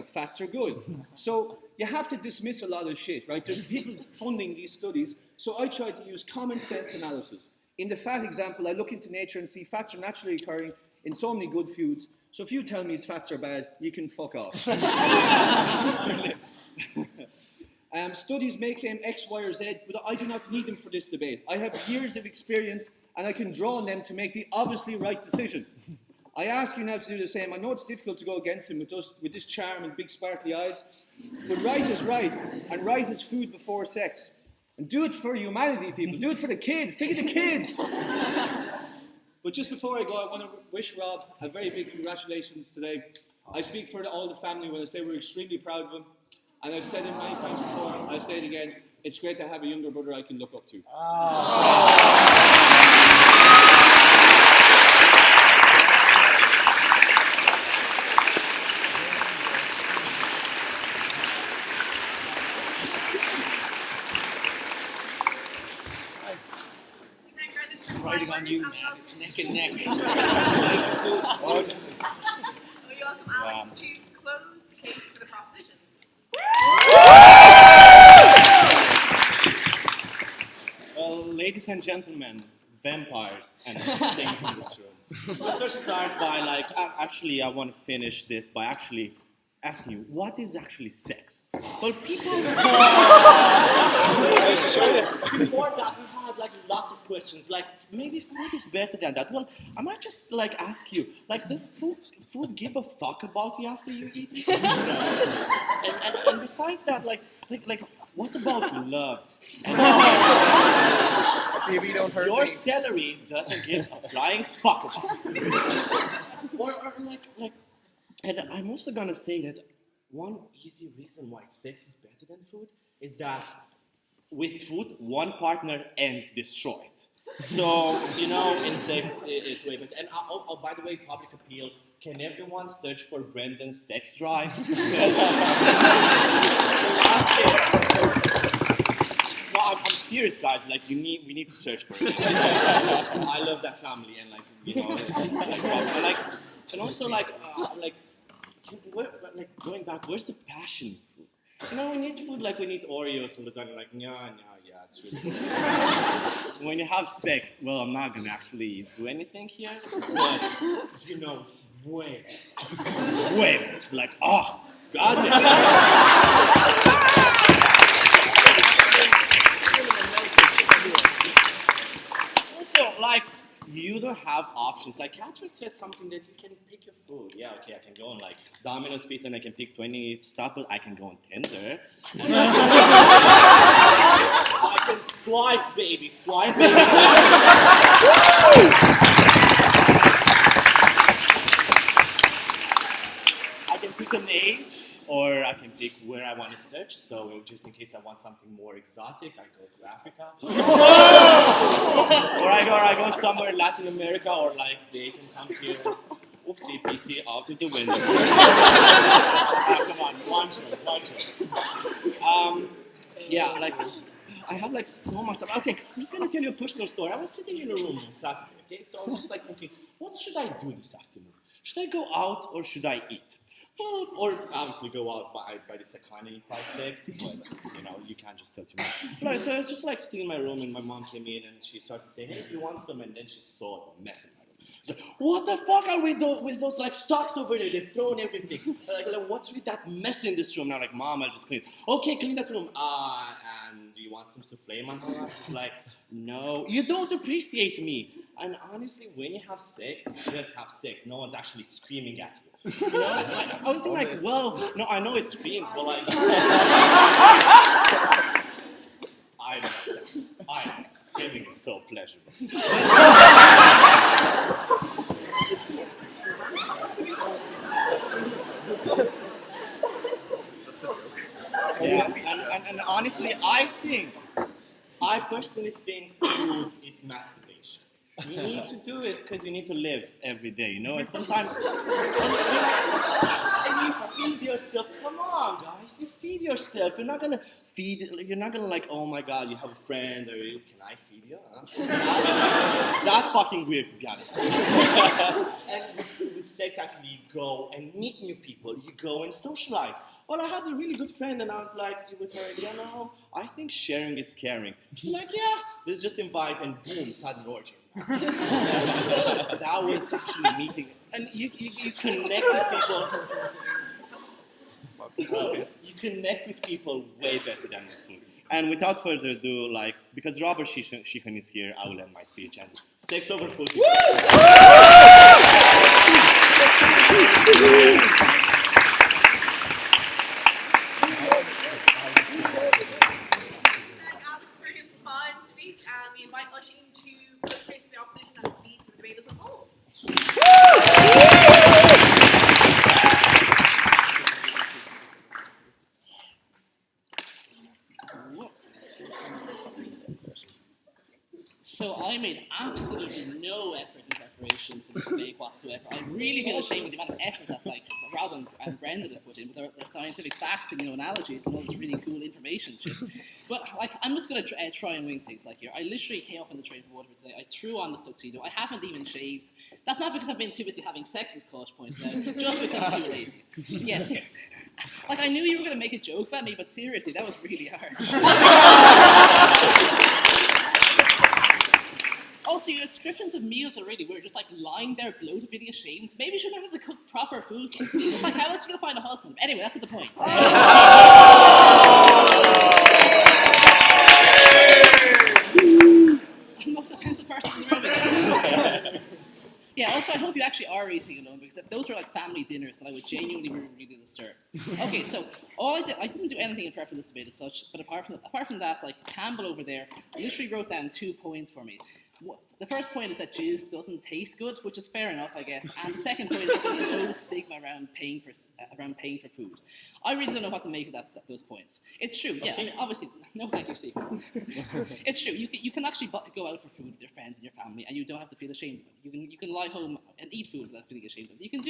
Fats are good. So you have to dismiss a lot of shit, right? There's people funding these studies, so I try to use common sense analysis. In the fat example, I look into nature and see fats are naturally occurring in so many good foods. So if you tell me fats are bad, you can fuck off. Studies may claim X, Y, or Z, but I do not need them for this debate. I have years of experience, and I can draw on them to make the obviously right decision. I ask you now to do the same. I know it's difficult to go against him with this charm and big sparkly eyes, but right is right, and right is food before sex. And do it for humanity, people. Do it for the kids. Think of the kids. But just before I go, I want to wish Rob a very big congratulations today. I speak for all the family when I say we're extremely proud of him. And I've said it many times before, I'll say it again. It's great to have a younger brother I can look up to. Riding on you, man. It's neck and neck. Will you welcome Alex to close the case for the proposition? Well, ladies and gentlemen, vampires and things in this room. Let's first start by I want to finish this by actually asking you, what is actually sex? Well, people... Before that, we had lots of questions, maybe food is better than that. Well, I might just ask you, does food give a fuck about you after you eat? and besides that, what about love? Maybe don't hurt Your me. celery doesn't give a flying fuck about you. And I'm also gonna say that one easy reason why sex is better than food is that with food, one partner ends destroyed. So, in sex, it's way better. And by the way, public appeal, can everyone search for Brendan's sex drive? No, I'm serious, guys. We need to search for it. I love that family, and and also going back, where's the passion in food? We need food we need Oreos all the time. Yeah, it's really good. When you have sex, well, I'm not gonna actually do anything here, but way better. Oh, goddamn. Also, you don't have options. Catherine said something that you can pick your food. Yeah, okay, I can go on Domino's Pizza and I can pick 20 staples. I can go on Tinder. I can swipe, baby. I can pick an age, or I can pick where I want to search. So just in case I want something more exotic, I go to Africa. or I go somewhere in Latin America, or the Asian country. oopsie, PC out of the window. Come on, one joke. Yeah, like, I have like so much stuff. Okay, I'm just gonna tell you a personal story. I was sitting in a room on Saturday, okay? So I was just like thinking, what should I do this afternoon? Should I go out or should I eat? Well, or obviously go out by this economy price 6, but you know, you can't just tell too much. No, so I was just like sitting in my room and my mom came in and she started to say, hey, do you want some? And then she saw the mess in my room. So, what the fuck are we doing with those like socks over there? They've thrown everything. Like, what's with that mess in this room? Now, like, Mom, I'll just clean it. Okay, clean that room. And do you want some souffle, my mom? She's like, no, you don't appreciate me. And honestly, when you have sex, you just have sex. No one's actually screaming at you. You know? Like, I was like, well, no, I know it screams, but like, I know. Screaming is so pleasurable. Yeah, and honestly, I personally think food is masturbation. You need to do it because you need to live every day, you know? And sometimes, and you feed yourself. Come on, guys, you feed yourself. You're not gonna like, oh my God, you have a friend, or can I feed you? Huh? That's fucking weird, to be honest. And with sex, actually, you go and meet new people. You go and socialize. Well, I had a really good friend, and I was like, with her, you know, I think sharing is caring. She's like, yeah, let's just invite, and boom, sudden orgy. That was actually meeting, and you connect with people. You connect with people way better than with food. And without further ado, like, because Robert Sheehan is here, I will end my speech. And sex over food. And we invite Sheehan to go straight to the opposition and lead the debate as a whole. So I made absolutely no effort in preparation for this debate whatsoever. I really feel ashamed of the amount of effort that like Rob and Brendan have put in with their scientific facts and analogies and all this really cool information shit. But like I'm just gonna try and wing things like here. I literally came up in the train of water today. I threw on the tuxedo. I haven't even shaved. That's not because I've been too busy having sex, as Kosh pointed out, just because I'm too lazy. Yes. Like I knew you were gonna make a joke about me, but seriously, that was really hard. Also, your descriptions of meals are really weird. Just like lying there bloated, feeling ashamed. Maybe you should learn how to cook proper food. Like, how else are you going to find a husband? Anyway, that's not the point. The most offensive person in the room. Yeah, also, I hope you actually are eating alone, because if those were like family dinners, then I would genuinely be really disturbed. Okay, so all I didn't do anything in prep for this debate as such, but apart from that, like Campbell over there literally wrote down 2 points for me. The first point is that juice doesn't taste good, which is fair enough, I guess. And the second point is that there's no stigma around paying for food. I really don't know what to make of those points. It's true, yeah. I mean, obviously, no, thank you, Steve. It's true. You can actually go out for food with your friends and your family, and you don't have to feel ashamed of it. You can lie home and eat food without feeling ashamed of it. You can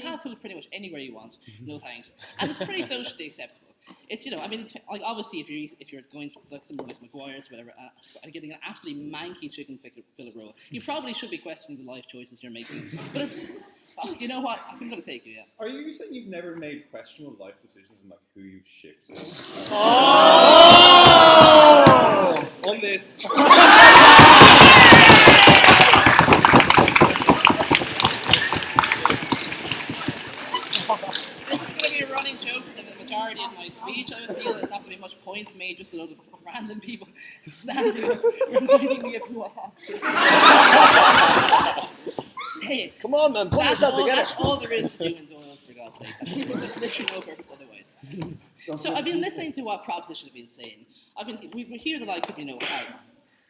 have food pretty much anywhere you want. No thanks, and it's pretty socially acceptable. It's, you know, I mean, like obviously if you're going for like somewhere like McGuire's, whatever, and getting an absolutely manky chicken fillet roll, you probably should be questioning the life choices you're making. But it's, you know what? I'm going to take you. Yeah. Are you saying you've never made questionable life decisions in like who you've shipped? Oh! On this. Majority of my speech, I would feel there's not going to be much points made, just a lot of random people standing up reminding me of who I am. Hey, come on, man, pull yourself together. That's all there is to do in Doyle's, for God's sake. There's literally no purpose otherwise. So I've been listening to what Proposition have been saying. We hear the likes of, you know,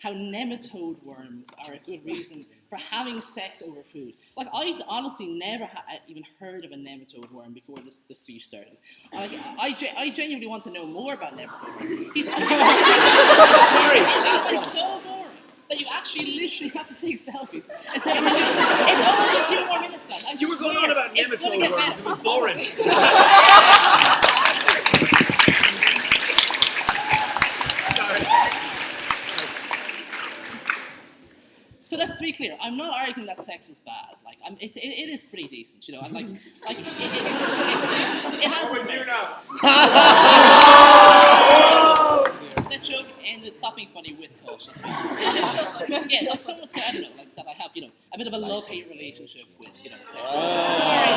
how nematode worms are a good reason for having sex over food. Like, I honestly never even heard of a nematode worm before this speech started. I genuinely want to know more about nematode worms. Sorry. He sounds like so boring. that you actually literally have to take selfies. It's only a few more minutes, guys. I You were going swear, on about it's gonna nematode get worms. better. It was boring. So let's be clear. I'm not arguing that sex is bad. Like, it is pretty decent, you know. And it has. What would you know? That joke ended. Stop being funny with cautious. Yeah, like someone would say, I don't know, like that I have, you know, a bit of a love-hate relationship with, you know, sex. Sorry.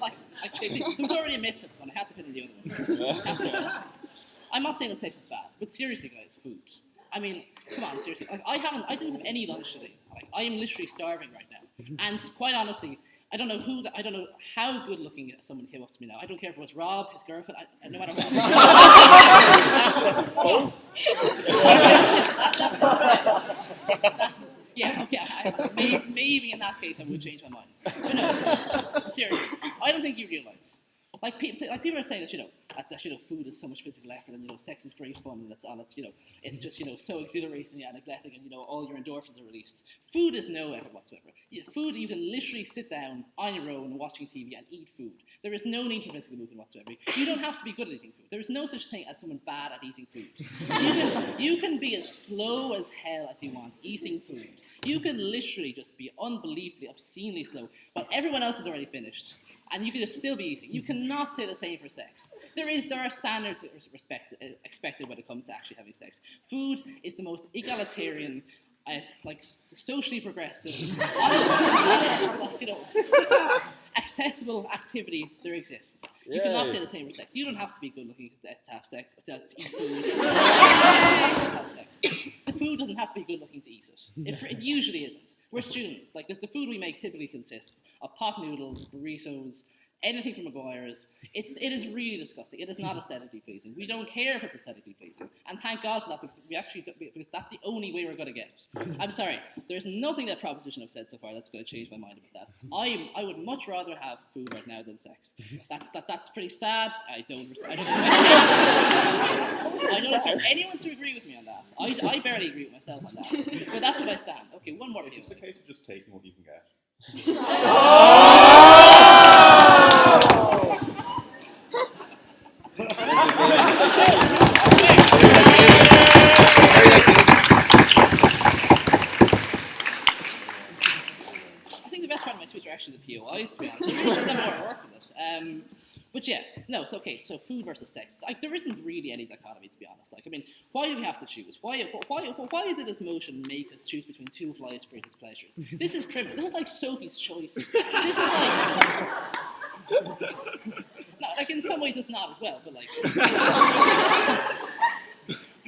Like there was already a Misfits one. I had to fit in the other one. I'm not saying that sex is bad, but seriously, guys, food. I mean, come on, seriously. Like, I didn't have any lunch today. Like, I am literally starving right now. And quite honestly, I don't know how good looking someone came up to me now. I don't care if it was Rob, his girlfriend, no matter what. Yeah, okay. Maybe in that case I would change my mind. But no, seriously, I don't think you realise. Like people are saying that, you know, food is so much physical effort, and, you know, sex is great fun, and it's you know, it's just, you know, so exhilarating and neglecting, and, you know, all your endorphins are released. Food is no effort whatsoever. Food, you can literally sit down on your own watching TV and eat food. There is no need for physical movement whatsoever. You don't have to be good at eating food. There is no such thing as someone bad at eating food. You can be as slow as hell as you want eating food. You can literally just be unbelievably, obscenely slow while everyone else is already finished. And you can just still be eating. You cannot say the same for sex. There are standards expected when it comes to actually having sex. Food is the most egalitarian, like socially progressive, honest, like, you know, accessible activity there exists. You cannot say the same for sex. You don't have to be good looking to have sex, to eat food. To have sex. The food doesn't have to be good looking to eat it. It usually isn't. We're students. Like the food we make typically consists of pot noodles, burritos, anything from Maguire's. It is really disgusting. It is not aesthetically pleasing. We don't care if it's aesthetically pleasing, and thank God for that, because that's the only way we're going to get it. I'm sorry. There's nothing that proposition I've said so far that's going to change my mind about that. I would much rather have food right now than sex. That's pretty sad. I don't expect anyone to agree with me on that. I barely agree with myself on that. But that's what I stand. Okay, one more. It's just a case of just taking what you can get. I think the best part of my speech are actually the POIs, to be honest. I really should have done more work for this. But yeah, no, so okay, so food versus sex. Like, there isn't really any dichotomy, to be honest. Like, I mean, why do we have to choose? Why did this motion make us choose between two of life's greatest pleasures? This is criminal. This is like Sophie's Choice. This is like... No, like, in some ways it's not as well, but like...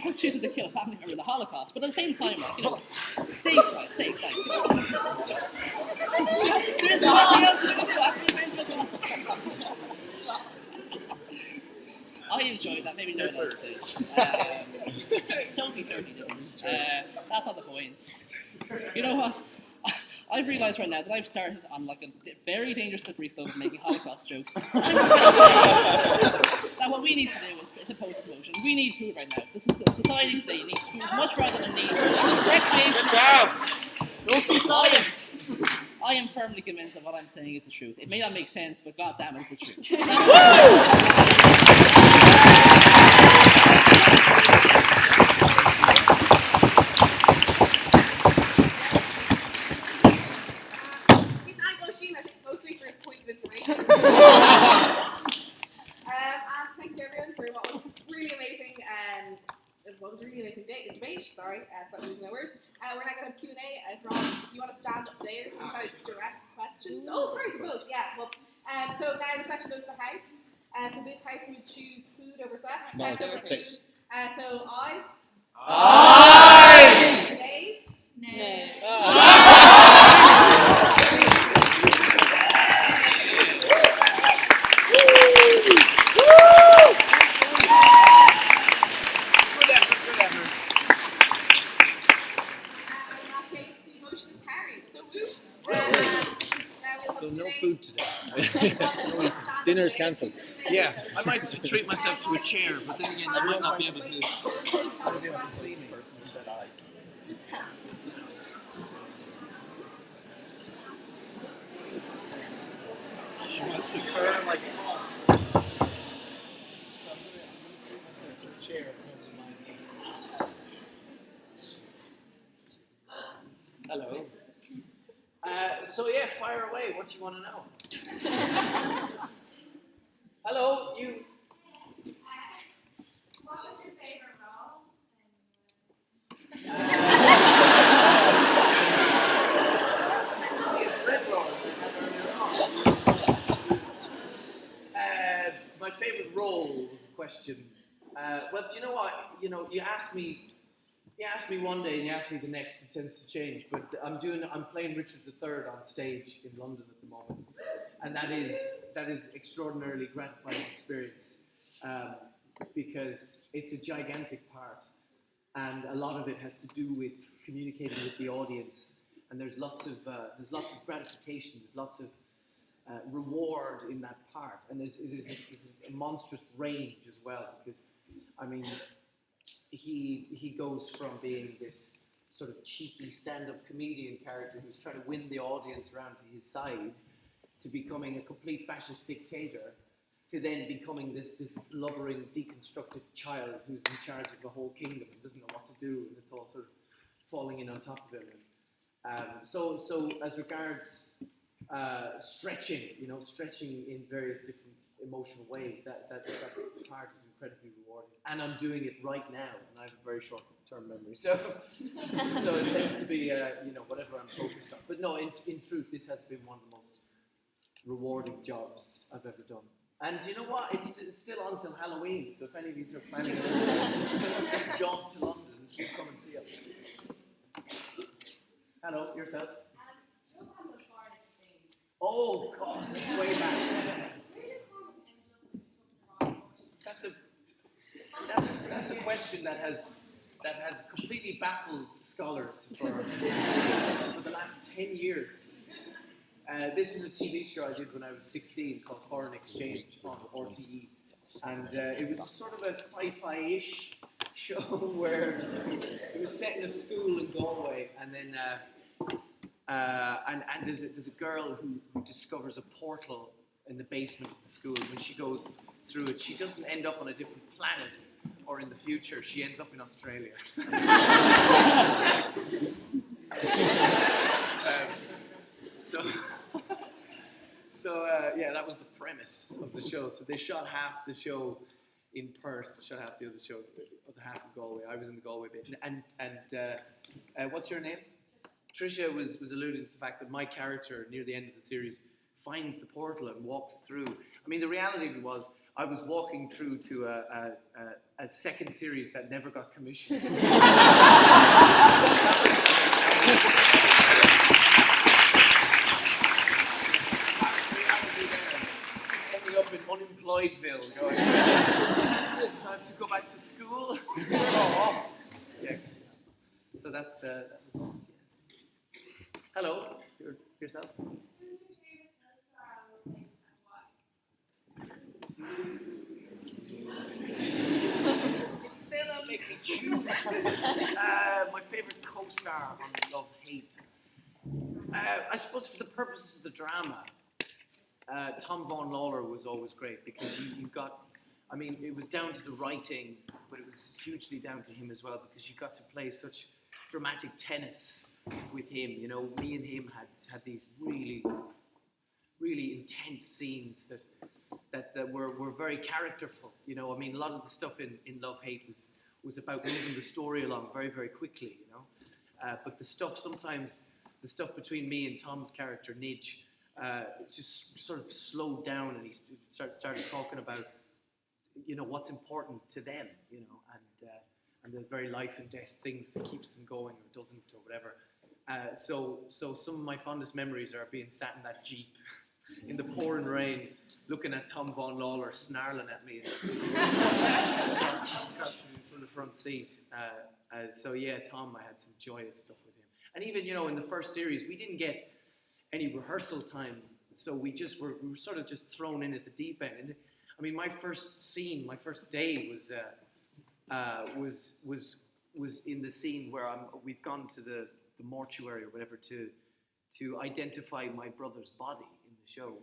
I'm choosing to kill a family member in the Holocaust, but at the same time, like, you know, stakes, like, there's nothing else we can do after we went to this. I enjoyed that, maybe no one else did. Sophie certainly didn't. That's not the point. You know what? I've realised right now that I've started on like a very dangerous slippery slope of making Holocaust jokes. So I'm just going to say that what we need to do is to post emotion. We need food right now. This is society today needs food much rather than needs recreation. I am firmly convinced that what I'm saying is the truth. It may not make sense, but goddamn, it's the truth. We thank Sheehan, I think, mostly for his points of information. And thank you everyone for what was really amazing debate. Sorry, stop losing my words. We're now going to have Q&A. If you want to stand up there, some kind of direct questions. Oh, sorry, the vote. Yeah. Well, so now the question goes to the house. So this house would choose food over sex. No, Sex over food. sex. So ayes. Aye. Nays. So no food today. Dinner's cancelled. Yeah, I might treat myself to a chair, but then again, I might not be able to see me. like hot. So I'm gonna take myself to a chair if nobody minds. Hello. So yeah, fire away. What you want to know? Hello, you. What was your favorite role? Actually, a bread roll. My favorite role was the question. Well, do you know what? You know, you asked me one day and you asked me the next. It tends to change. But I'm playing Richard III on stage in London at the moment, and that is extraordinarily gratifying experience because it's a gigantic part, and a lot of it has to do with communicating with the audience. And there's lots of gratification. There's lots of reward in that part, and there's a monstrous range as well, because I mean he goes from being this sort of cheeky stand-up comedian character who's trying to win the audience around to his side, to becoming a complete fascist dictator, to then becoming this blubbering, deconstructed child who's in charge of the whole kingdom and doesn't know what to do, and it's all sort of falling in on top of him. So as regards stretching in various different emotional ways, that part is incredibly rewarding. And I'm doing it right now, and I have a very short-term memory, so it tends to be whatever I'm focused on. But no, in truth, this has been one of the most rewarding jobs I've ever done. And you know what? It's still on till Halloween, so if any of you are planning a jaunt to London, do come and see us. Hello, yourself. Oh God, that's way back. That's a question that has completely baffled scholars for the last 10 years. This is a TV show I did when I was 16 called Foreign Exchange on RTE, and it was sort of a sci-fi-ish show where it was set in a school in Galway, and then and there's a girl who discovers a portal in the basement of the school. When she goes through it, she doesn't end up on a different planet or in the future. She ends up in Australia. Yeah, that was the premise of the show. So they shot half the show in Perth, shot half the other show, other half in Galway. I was in the Galway bit. And what's your name? Tricia was alluding to the fact that my character, near the end of the series, finds the portal and walks through. I mean, the reality of it was, I was walking through to a second series that never got commissioned. Ending up in Unemployedville, going, what's this? I have to go back to school? Oh. Yeah. So that was that, yes. Hello, yourself? Make me choose. My favourite co-star on Love Hate. I suppose for the purposes of the drama, Tom Vaughan Lawler was always great, because you got, I mean, it was down to the writing, but it was hugely down to him as well, because you got to play such dramatic tennis with him. You know, me and him had these really, really intense scenes that were very characterful. You know, I mean, a lot of the stuff in Love Hate was about moving the story along very, very quickly, you know. But the stuff between me and Tom's character, Nidge, just sort of slowed down, and he started talking about, you know, what's important to them, you know, and the very life and death things that keeps them going or doesn't or whatever. So some of my fondest memories are being sat in that Jeep in the pouring rain, looking at Tom Vaughan Lawler snarling at me across from the front seat. So yeah, Tom, I had some joyous stuff with him. And even, you know, in the first series, we didn't get any rehearsal time, so we were sort of just thrown in at the deep end. And I mean, my first scene, my first day was in the scene where we've gone to the mortuary or whatever to identify my brother's body in the show,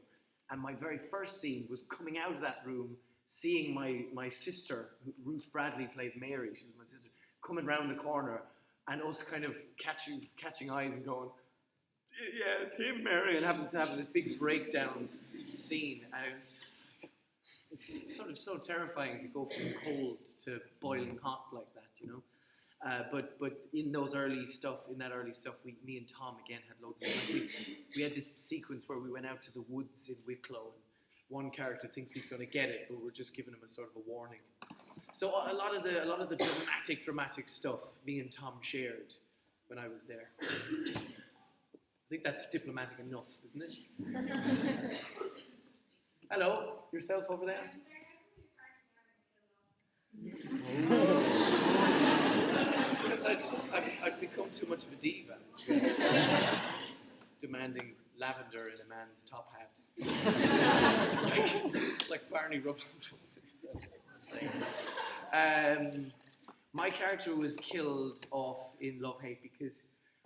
And my very first scene was coming out of that room, seeing my sister, Ruth Bradley played Mary, she was my sister, coming round the corner, and us kind of catching eyes and going, yeah, it's him, Mary, and having this big breakdown scene. And it's sort of so terrifying to go from cold to boiling hot like that, you know. But in that early stuff, me and Tom again had loads of we had this sequence where we went out to the woods in Wicklow, and one character thinks he's going to get it, but we're just giving him a sort of a warning. So a lot of the dramatic stuff me and Tom shared when I was there. I think that's diplomatic enough, isn't it? Hello, yourself over there. It's because I've become too much of a diva. Demanding lavender in a man's top hat. like Barney Rubble from Simpsons. My character was killed off in Love Hate because,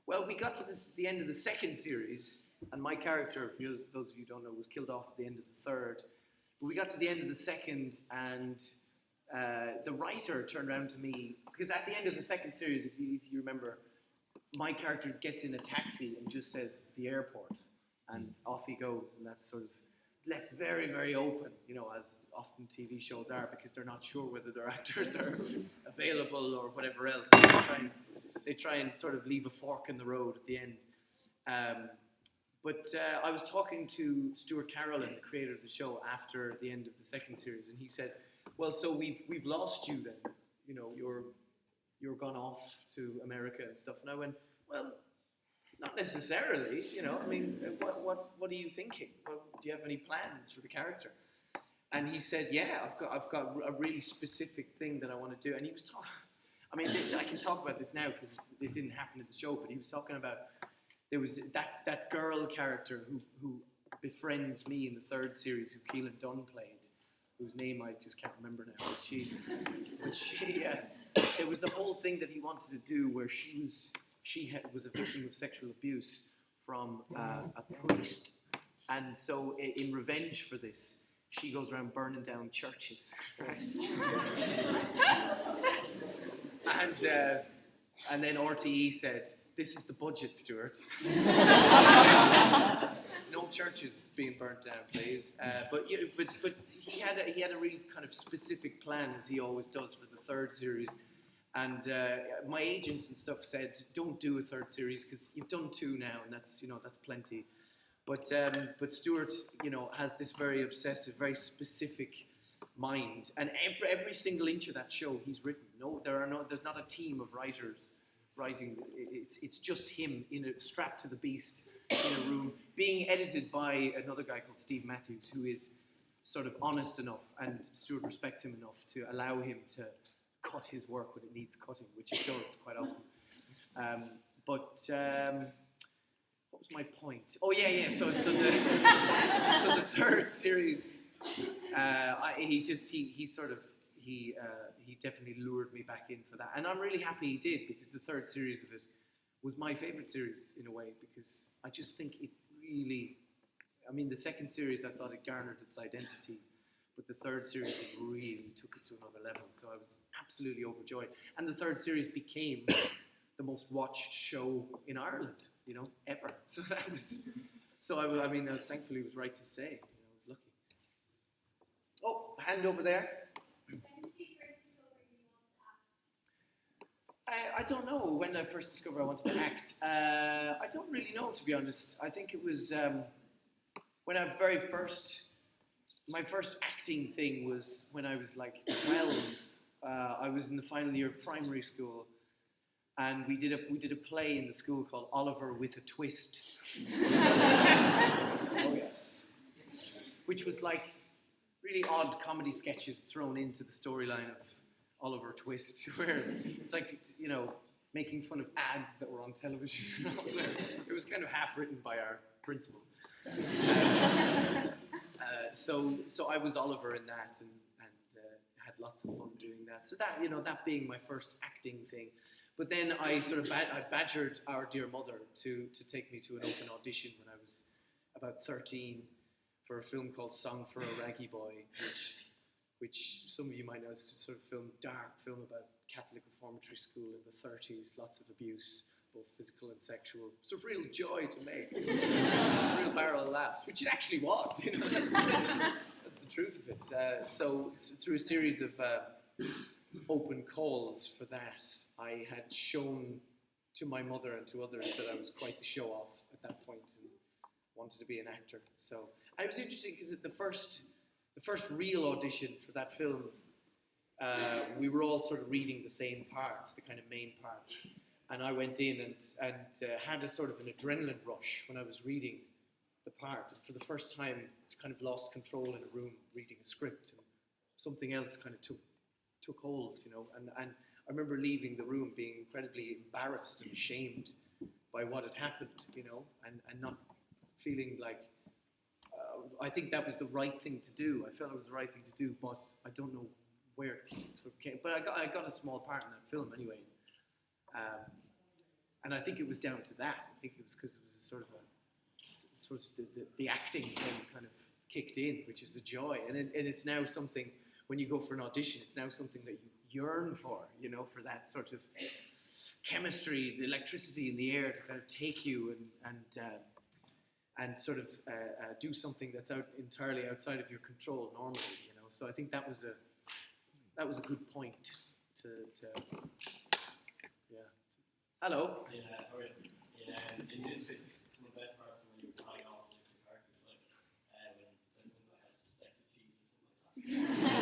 well, we got to the end of the second series, and my character, for those of you who don't know, was killed off at the end of the third. But we got to the end of the second, and the writer turned around to me, because at the end of the second series, if you remember, my character gets in a taxi and just says, the airport, and off he goes, and that's sort of left very, very open, you know, as often TV shows are, because they're not sure whether their actors are available or whatever else. So they try and sort of leave a fork in the road at the end. But I was talking to Stuart Carrollin, the creator of the show, after the end of the second series, and he said, well, so we've lost you then, you know, you're gone off to America and stuff. And I went, well, not necessarily, you know, I mean, what are you thinking? Do you have any plans for the character? And he said, yeah, I've got a really specific thing that I want to do. And he was talking, I mean, I can talk about this now because it didn't happen in the show, but he was talking about, there was that girl character who befriends me in the third series, who Keelan Dunn played, whose name I just can't remember now, but she it was a whole thing that he wanted to do where she was a victim of sexual abuse from a priest, and so in revenge for this, she goes around burning down churches, right? And then RTE said, "This is the budget, Stuart. No churches being burnt down, please." But he had a really kind of specific plan, as he always does for the third series. And my agents and stuff said, "Don't do a third series because you've done 2 now, and that's plenty." But Stuart, has this very obsessive, very specific mind, and every single inch of that show he's written. There's not a team of writers writing. It's just him strapped to the beast in a room, being edited by another guy called Steve Matthews, who is sort of honest enough, and Stuart respects him enough to allow him to cut his work when it needs cutting, which it does quite often. What was my point? Oh yeah. So the third series, he definitely lured me back in for that, and I'm really happy he did, because the third series of it was my favorite series in a way, because I just think it really, the second series I thought it garnered its identity, but the third series it really took it to another level. So I was absolutely overjoyed, and the third series became the most watched show in Ireland, ever. So that was, thankfully it was right to stay. I was lucky. Oh, hand over there. I don't know when I first discovered I wanted to act. I don't really know, to be honest. I think it was when my first acting thing was when I was like 12. I was in the final year of primary school, and we did a play in the school called Oliver with a Twist. Oh yes. Which was like really odd comedy sketches thrown into the storyline of Oliver Twist, where it's like, making fun of ads that were on television. Also, it was kind of half written by our principal. So I was Oliver in that, and had lots of fun doing that. So that, that being my first acting thing. But then I sort of I badgered our dear mother to take me to an open audition when I was about 13 for a film called Song for a Raggy Boy, which some of you might know is a sort of dark film about Catholic reformatory school in the 30s, lots of abuse, both physical and sexual. It's a real joy to make, a real barrel of laughs, which it actually was. That's the truth of it. So through a series of open calls for that, I had shown to my mother and to others that I was quite the show-off at that point and wanted to be an actor. So it was interesting because the first real audition for that film, we were all sort of reading the same parts, the kind of main parts. And I went in and had a sort of an adrenaline rush when I was reading the part. And for the first time, kind of lost control in a room reading a script, and something else kind of took hold, And I remember leaving the room being incredibly embarrassed and ashamed by what had happened, and not feeling like. I think that was the right thing to do. I felt it was the right thing to do, but I don't know where it sort of came. But I got a small part in that film anyway. And I think it was down to that. I think it was because it was a sort of the acting thing kind of kicked in, which is a joy. And it's now something, when you go for an audition, it's now something that you yearn for, for that sort of chemistry, the electricity in the air to kind of take you and sort of do something that's entirely outside of your control normally, So I think that was a good point to yeah. Hello. Yeah, alright. Yeah, in this, it's some of the best parts when you're tying off different characters, like when something like had sex with cheese or something like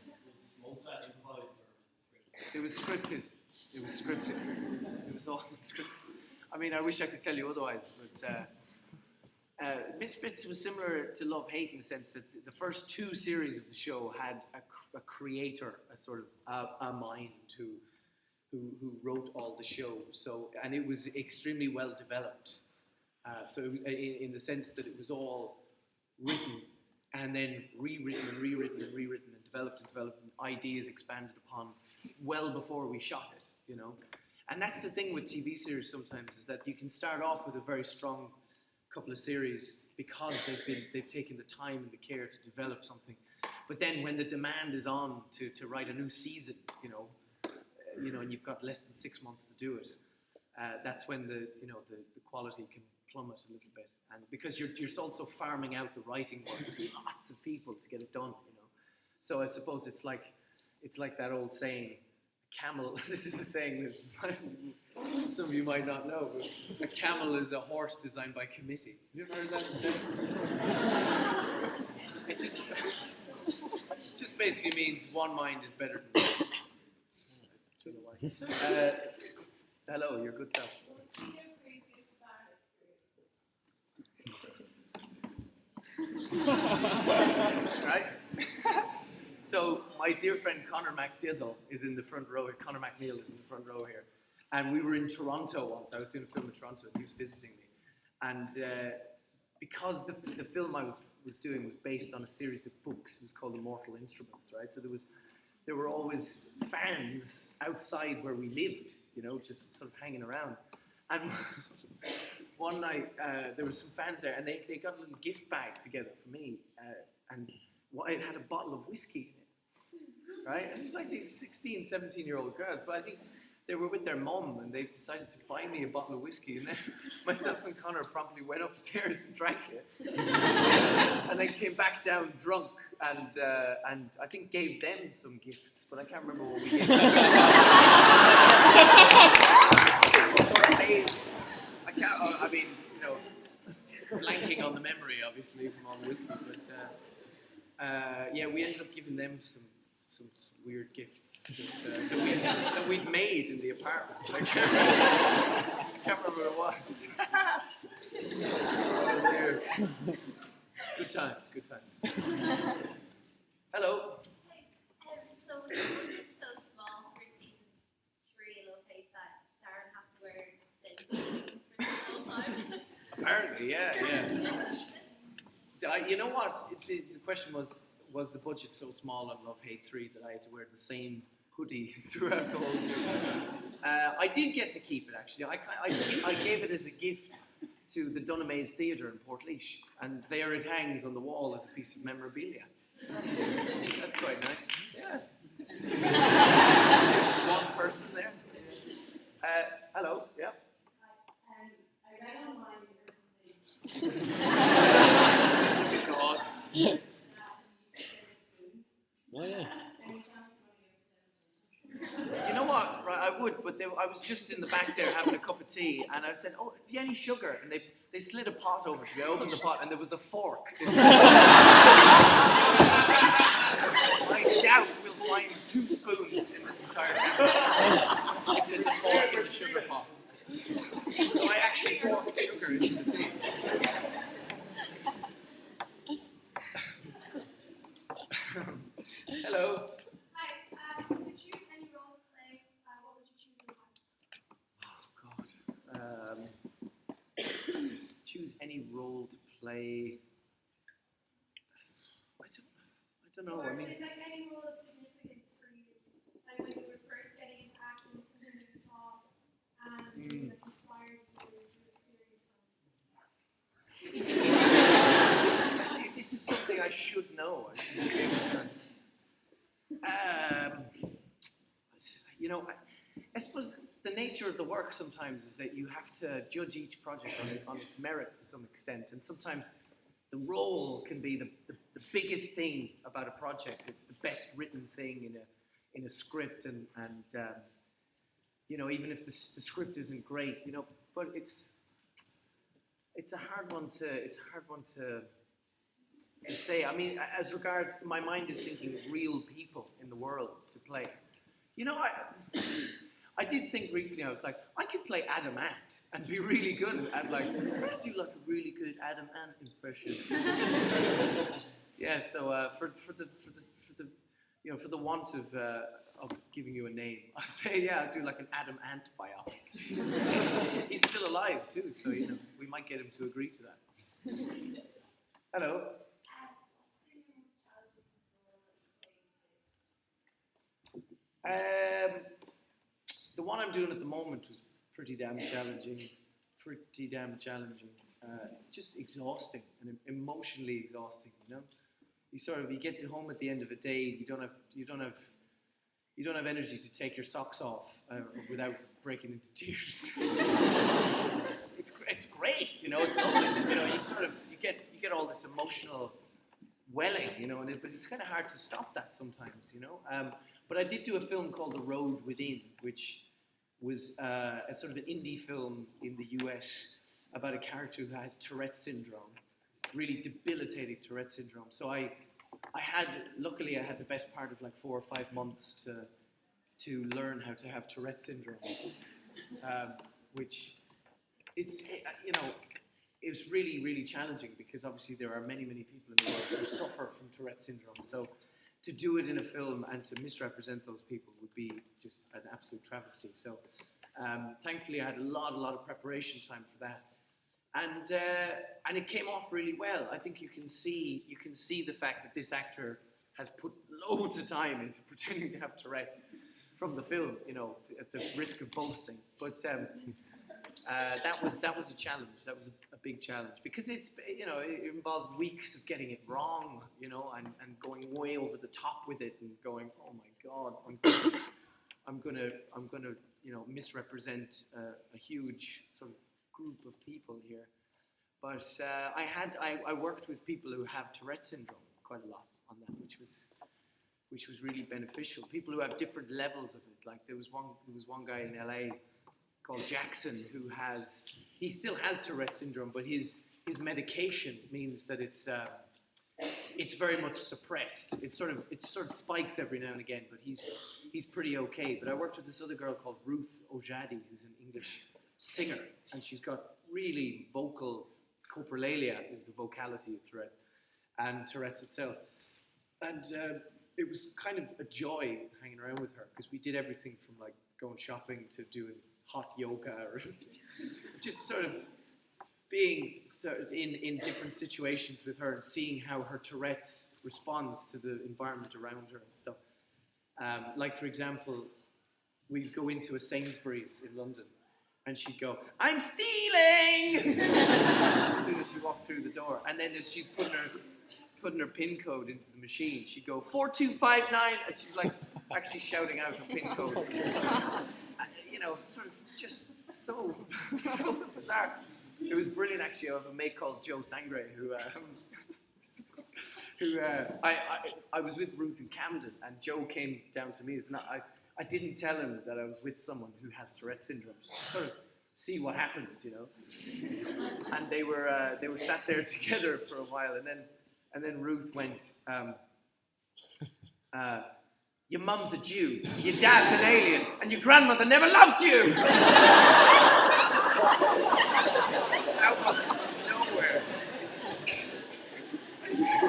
that. Was most of that improvised or scripted? It was scripted. It was all scripted. I mean, I wish I could tell you otherwise, but Misfits was similar to Love Hate in the sense that the first two series of the show had a creator, a sort of a mind who wrote all the show. So, and it was extremely well developed. So in the sense that it was all written and then rewritten and developed, and ideas expanded upon well before we shot it, And that's the thing with TV series sometimes, is that you can start off with a very strong couple of series because they've taken the time and the care to develop something. But then when the demand is on to write a new season, and you've got less than 6 months to do it, that's when the quality can plummet a little bit. And because you're also farming out the writing work to lots of people to get it done, So I suppose it's like that old saying, camel, this is a saying that some of you might not know, but a camel is a horse designed by committee. Have you ever heard that saying? It just basically means one mind is better than the other. Hello, your good self. Right? So my dear friend Conor MacDizzle is in the front row. Conor MacNeil is in the front row here. And we were in Toronto once. I was doing a film in Toronto and he was visiting me. And because the film I was doing was based on a series of books, it was called Immortal Instruments, right? So there were always fans outside where we lived, just sort of hanging around. And one night there were some fans there and they got a little gift bag together for me. And it had a bottle of whiskey in it, right? And it was like these 16, 17-year-old girls, but I think they were with their mum and they decided to buy me a bottle of whiskey, and then myself and Conor promptly went upstairs and drank it, and then came back down drunk and I think gave them some gifts, but I can't remember what we gave them. Sort of made, blanking on the memory obviously from all the whiskey, but we ended up giving them some weird gifts that we'd made in the apartment. I can't remember what it was. Oh dear. Good times. Hello. So was the budget so small for season 3 of Love Hate that Darren had to wear same for the whole time? Apparently, yeah. You know what? The question was the budget so small on Love Hate 3 that I had to wear the same hoodie throughout the whole series? I did get to keep it, actually. I gave it as a gift to the Dunamaze Theatre in Portlaoise, and there it hangs on the wall as a piece of memorabilia. So that's quite nice. Yeah. One person there. Hello. Yeah. I read online or something. God. Oh yeah. You know what? Right, I would, but I was just in the back there having a cup of tea, and I said, "Oh, have you any sugar?" And they slid a pot over to me. I opened the pot, and there was a fork. I doubt we'll find 2 spoons in this entire house if there's a fork in the sugar pot. So I actually forked sugar into the tea. Hello. Hi. If you could choose any role to play, what would you choose and why? Choose any role to play. I don't know. Or I mean, is there any role of significance for you? Like when you were first getting into acting, something that you saw and that inspired you to experience see, this is something I should know. I should be able to. You know, I suppose the nature of the work sometimes is that you have to judge each project on its merit to some extent, and sometimes the role can be the biggest thing about a project. It's the best written thing in a script, and you know, even if the script isn't great, you know, but it's a hard one to say. I mean, as regards, my mind is thinking real people in the world to play. You know, I did think recently, I was like, I could play Adam Ant and be really good at like, I could do like a really good Adam Ant impression. Yeah, so for the want of giving you a name, I say, yeah, I'll do like an Adam Ant biopic. He's still alive too, so you know, we might get him to agree to that. Hello. The one I'm doing at the moment was pretty damn challenging. Just exhausting and emotionally exhausting. You know, you get home at the end of a day. You don't have energy to take your socks off without breaking into tears. It's great. You know, it's lovely. You know, you get all this emotional welling. You know, but it's kind of hard to stop that sometimes. You know. But I did do a film called The Road Within, which was a sort of an indie film in the US about a character who has Tourette syndrome, really debilitating Tourette syndrome. So luckily I had the best part of like 4 or 5 months to learn how to have Tourette syndrome, which it was really, really challenging because obviously there are many, many people in the world who suffer from Tourette syndrome. So to do it in a film and to misrepresent those people would be just an absolute travesty. So thankfully I had a lot of preparation time for that. And it came off really well. I think you can see the fact that this actor has put loads of time into pretending to have Tourette's from the film, you know, at the risk of boasting. But that was a challenge. That was a big challenge because it involved weeks of getting it wrong, you know, and going way over the top with it and going, oh my God, I'm gonna you know, misrepresent a huge sort of group of people here. But I worked with people who have Tourette syndrome quite a lot on that, which was really beneficial. People who have different levels of it. Like there was one guy in LA called Jackson who he still has Tourette syndrome, but his medication means that it's very much suppressed. It sort of spikes every now and again, but he's pretty okay. But I worked with this other girl called Ruth Ojadi, who's an English singer, and she's got really vocal coprolalia is the vocality of Tourette, and Tourette's itself. And it was kind of a joy hanging around with her because we did everything from like going shopping to doing hot yoga or just sort of being in different situations with her and seeing how her Tourette's responds to the environment around her and stuff. Like for example, we'd go into a Sainsbury's in London and she'd go, "I'm stealing!" soon as she walked through the door. And then as she's putting her pin code into the machine, she'd go 4259, and she's like actually shouting out her pin code. You know, sort of just so bizarre. It was brilliant, actually. I have a mate called Joe Sangre who I was with Ruth in Camden, and Joe came down to me. And I didn't tell him that I was with someone who has Tourette syndrome, just to sort of see what happens, you know. And they were sat there together for a while, and then Ruth went, your mum's a Jew, your dad's an alien, and your grandmother never loved you! Out of nowhere. It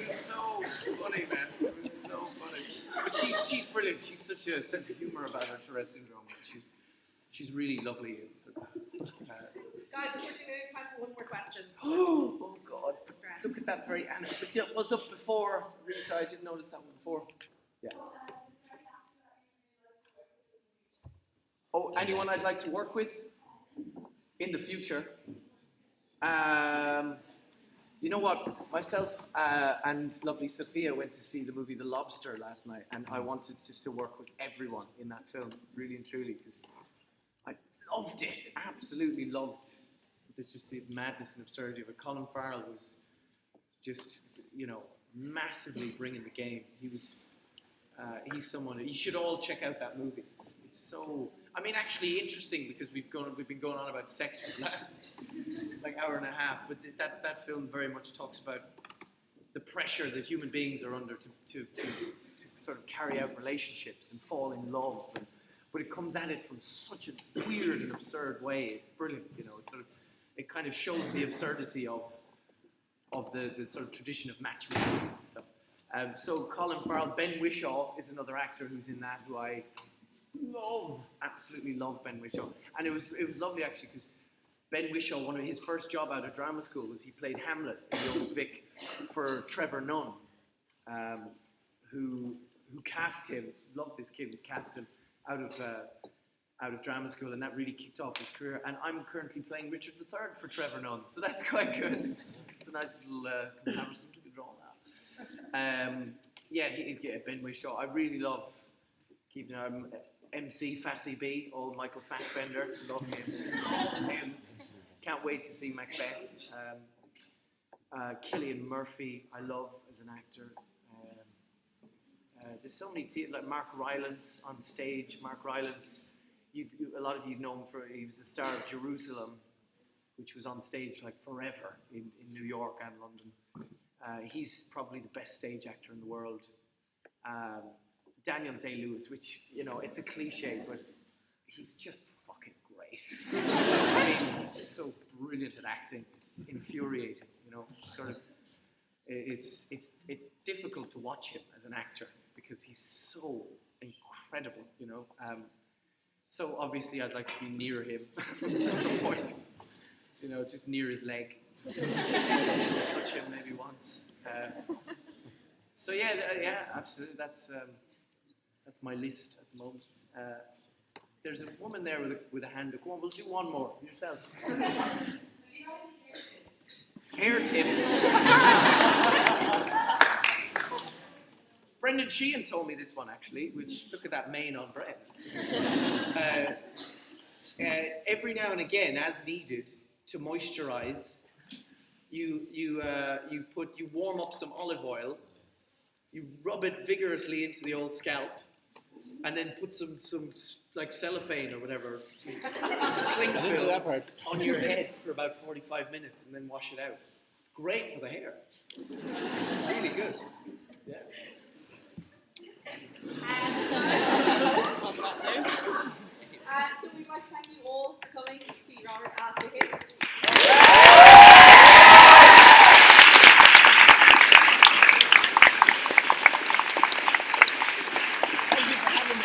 was so funny, man. It was so funny. But she's brilliant. She's such a sense of humor about her Tourette syndrome. She's really lovely. Guys, unfortunately, we have time for one more question. Oh God! Look at that very animated. It was up before, Risa. I didn't notice that one before. Yeah. Oh, anyone I'd like to work with in the future? You know what? Myself and lovely Sophia went to see the movie The Lobster last night, and I wanted just to work with everyone in that film, really and truly, because I loved it. Absolutely loved just the madness and absurdity of it. Colin Farrell was just, you know, massively bringing the game. He's someone you should all check out that movie. It's so, I mean, actually interesting, because we've been going on about sex for the last like hour and a half, but that film very much talks about the pressure that human beings are under to sort of carry out relationships and fall in love, but it comes at it from such a weird and absurd way. It's brilliant, you know. It kind of shows the absurdity of the sort of tradition of matchmaking and stuff. So Colin Farrell, Ben Whishaw is another actor who's in that, who I love, absolutely love Ben Whishaw. And it was lovely, actually, because Ben Whishaw, one of his first job out of drama school was he played Hamlet in the Old Vic for Trevor Nunn, who cast him. Loved this kid. Who cast him out of drama school, and that really kicked off his career. And I'm currently playing Richard III for Trevor Nunn, so that's quite good. It's a nice little comparison to be drawn out. Ben Whishaw. I really love keeping MC Fassie B, old Michael Fassbender. Love him. Can't wait to see Macbeth. Cillian Murphy, I love as an actor. There's so many like Mark Rylance on stage. Mark Rylance, a lot of you know him he was the star of Jerusalem, which was on stage like forever in New York and London. He's probably the best stage actor in the world. Daniel Day-Lewis, which, you know, it's a cliche, but he's just fucking great. I mean, he's just so brilliant at acting. It's infuriating, you know. It's difficult to watch him as an actor because he's so incredible, you know. So obviously I'd like to be near him at some point, you know, just near his leg. Just touch him maybe once. So yeah, absolutely. That's my list at the moment. There's a woman there with a hand up. Go on, we'll do one more yourself. Hair tips. Brendan Sheehan told me this one, actually, which, look at that mane on Brett. Every now and again, as needed, to moisturize, you warm up some olive oil, you rub it vigorously into the old scalp, and then put some like cellophane or whatever, cling film on your head for about 45 minutes, and then wash it out. It's great for the hair. Really good. Yeah. So we'd like to thank you all for coming to see Robert at the Hist. Thank you for having me.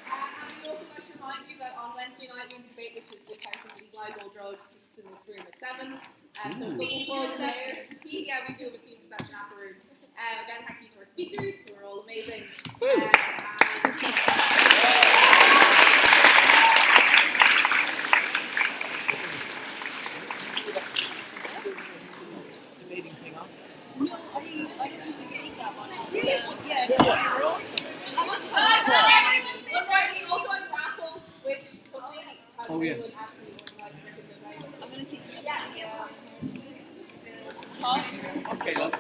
And we'd also like to remind you that on Wednesday night we have a debate, which is the Council of Legal Road, in this room at 7. So some folks there, speakers who are all amazing. Debating thing off. No, I don't usually speak that much. Yeah, Yeah. awesome. We also have raffle, which somebody has Oh, yeah. everyone asked me to organize. I'm going to take Okay, look.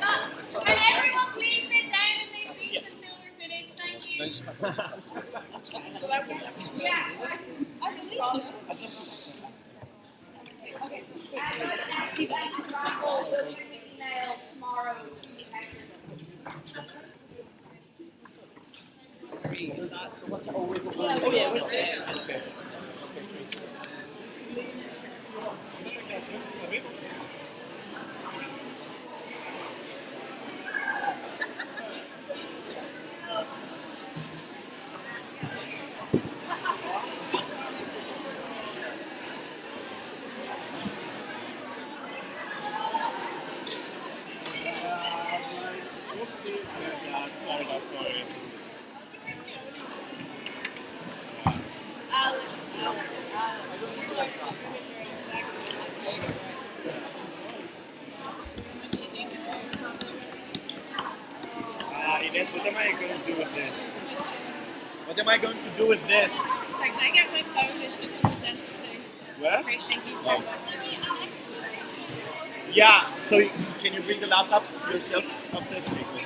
Can everyone please sit down in their seats until we're finished? Thank you. So that was Yeah, I believe so. Okay. Keep asking raffle. We'll get an email tomorrow to the extras. So what's our wiggle room? Yeah, Oh, yeah, we're okay. Okay, drinks. Sorry. Alex. Ines, what am I going to do with this? What am I going to do with this? It's like, I get my phone, it's just a majestic thing. Where? Great, thank you so much. Yeah, so can you bring the laptop yourself upstairs? Okay, cool.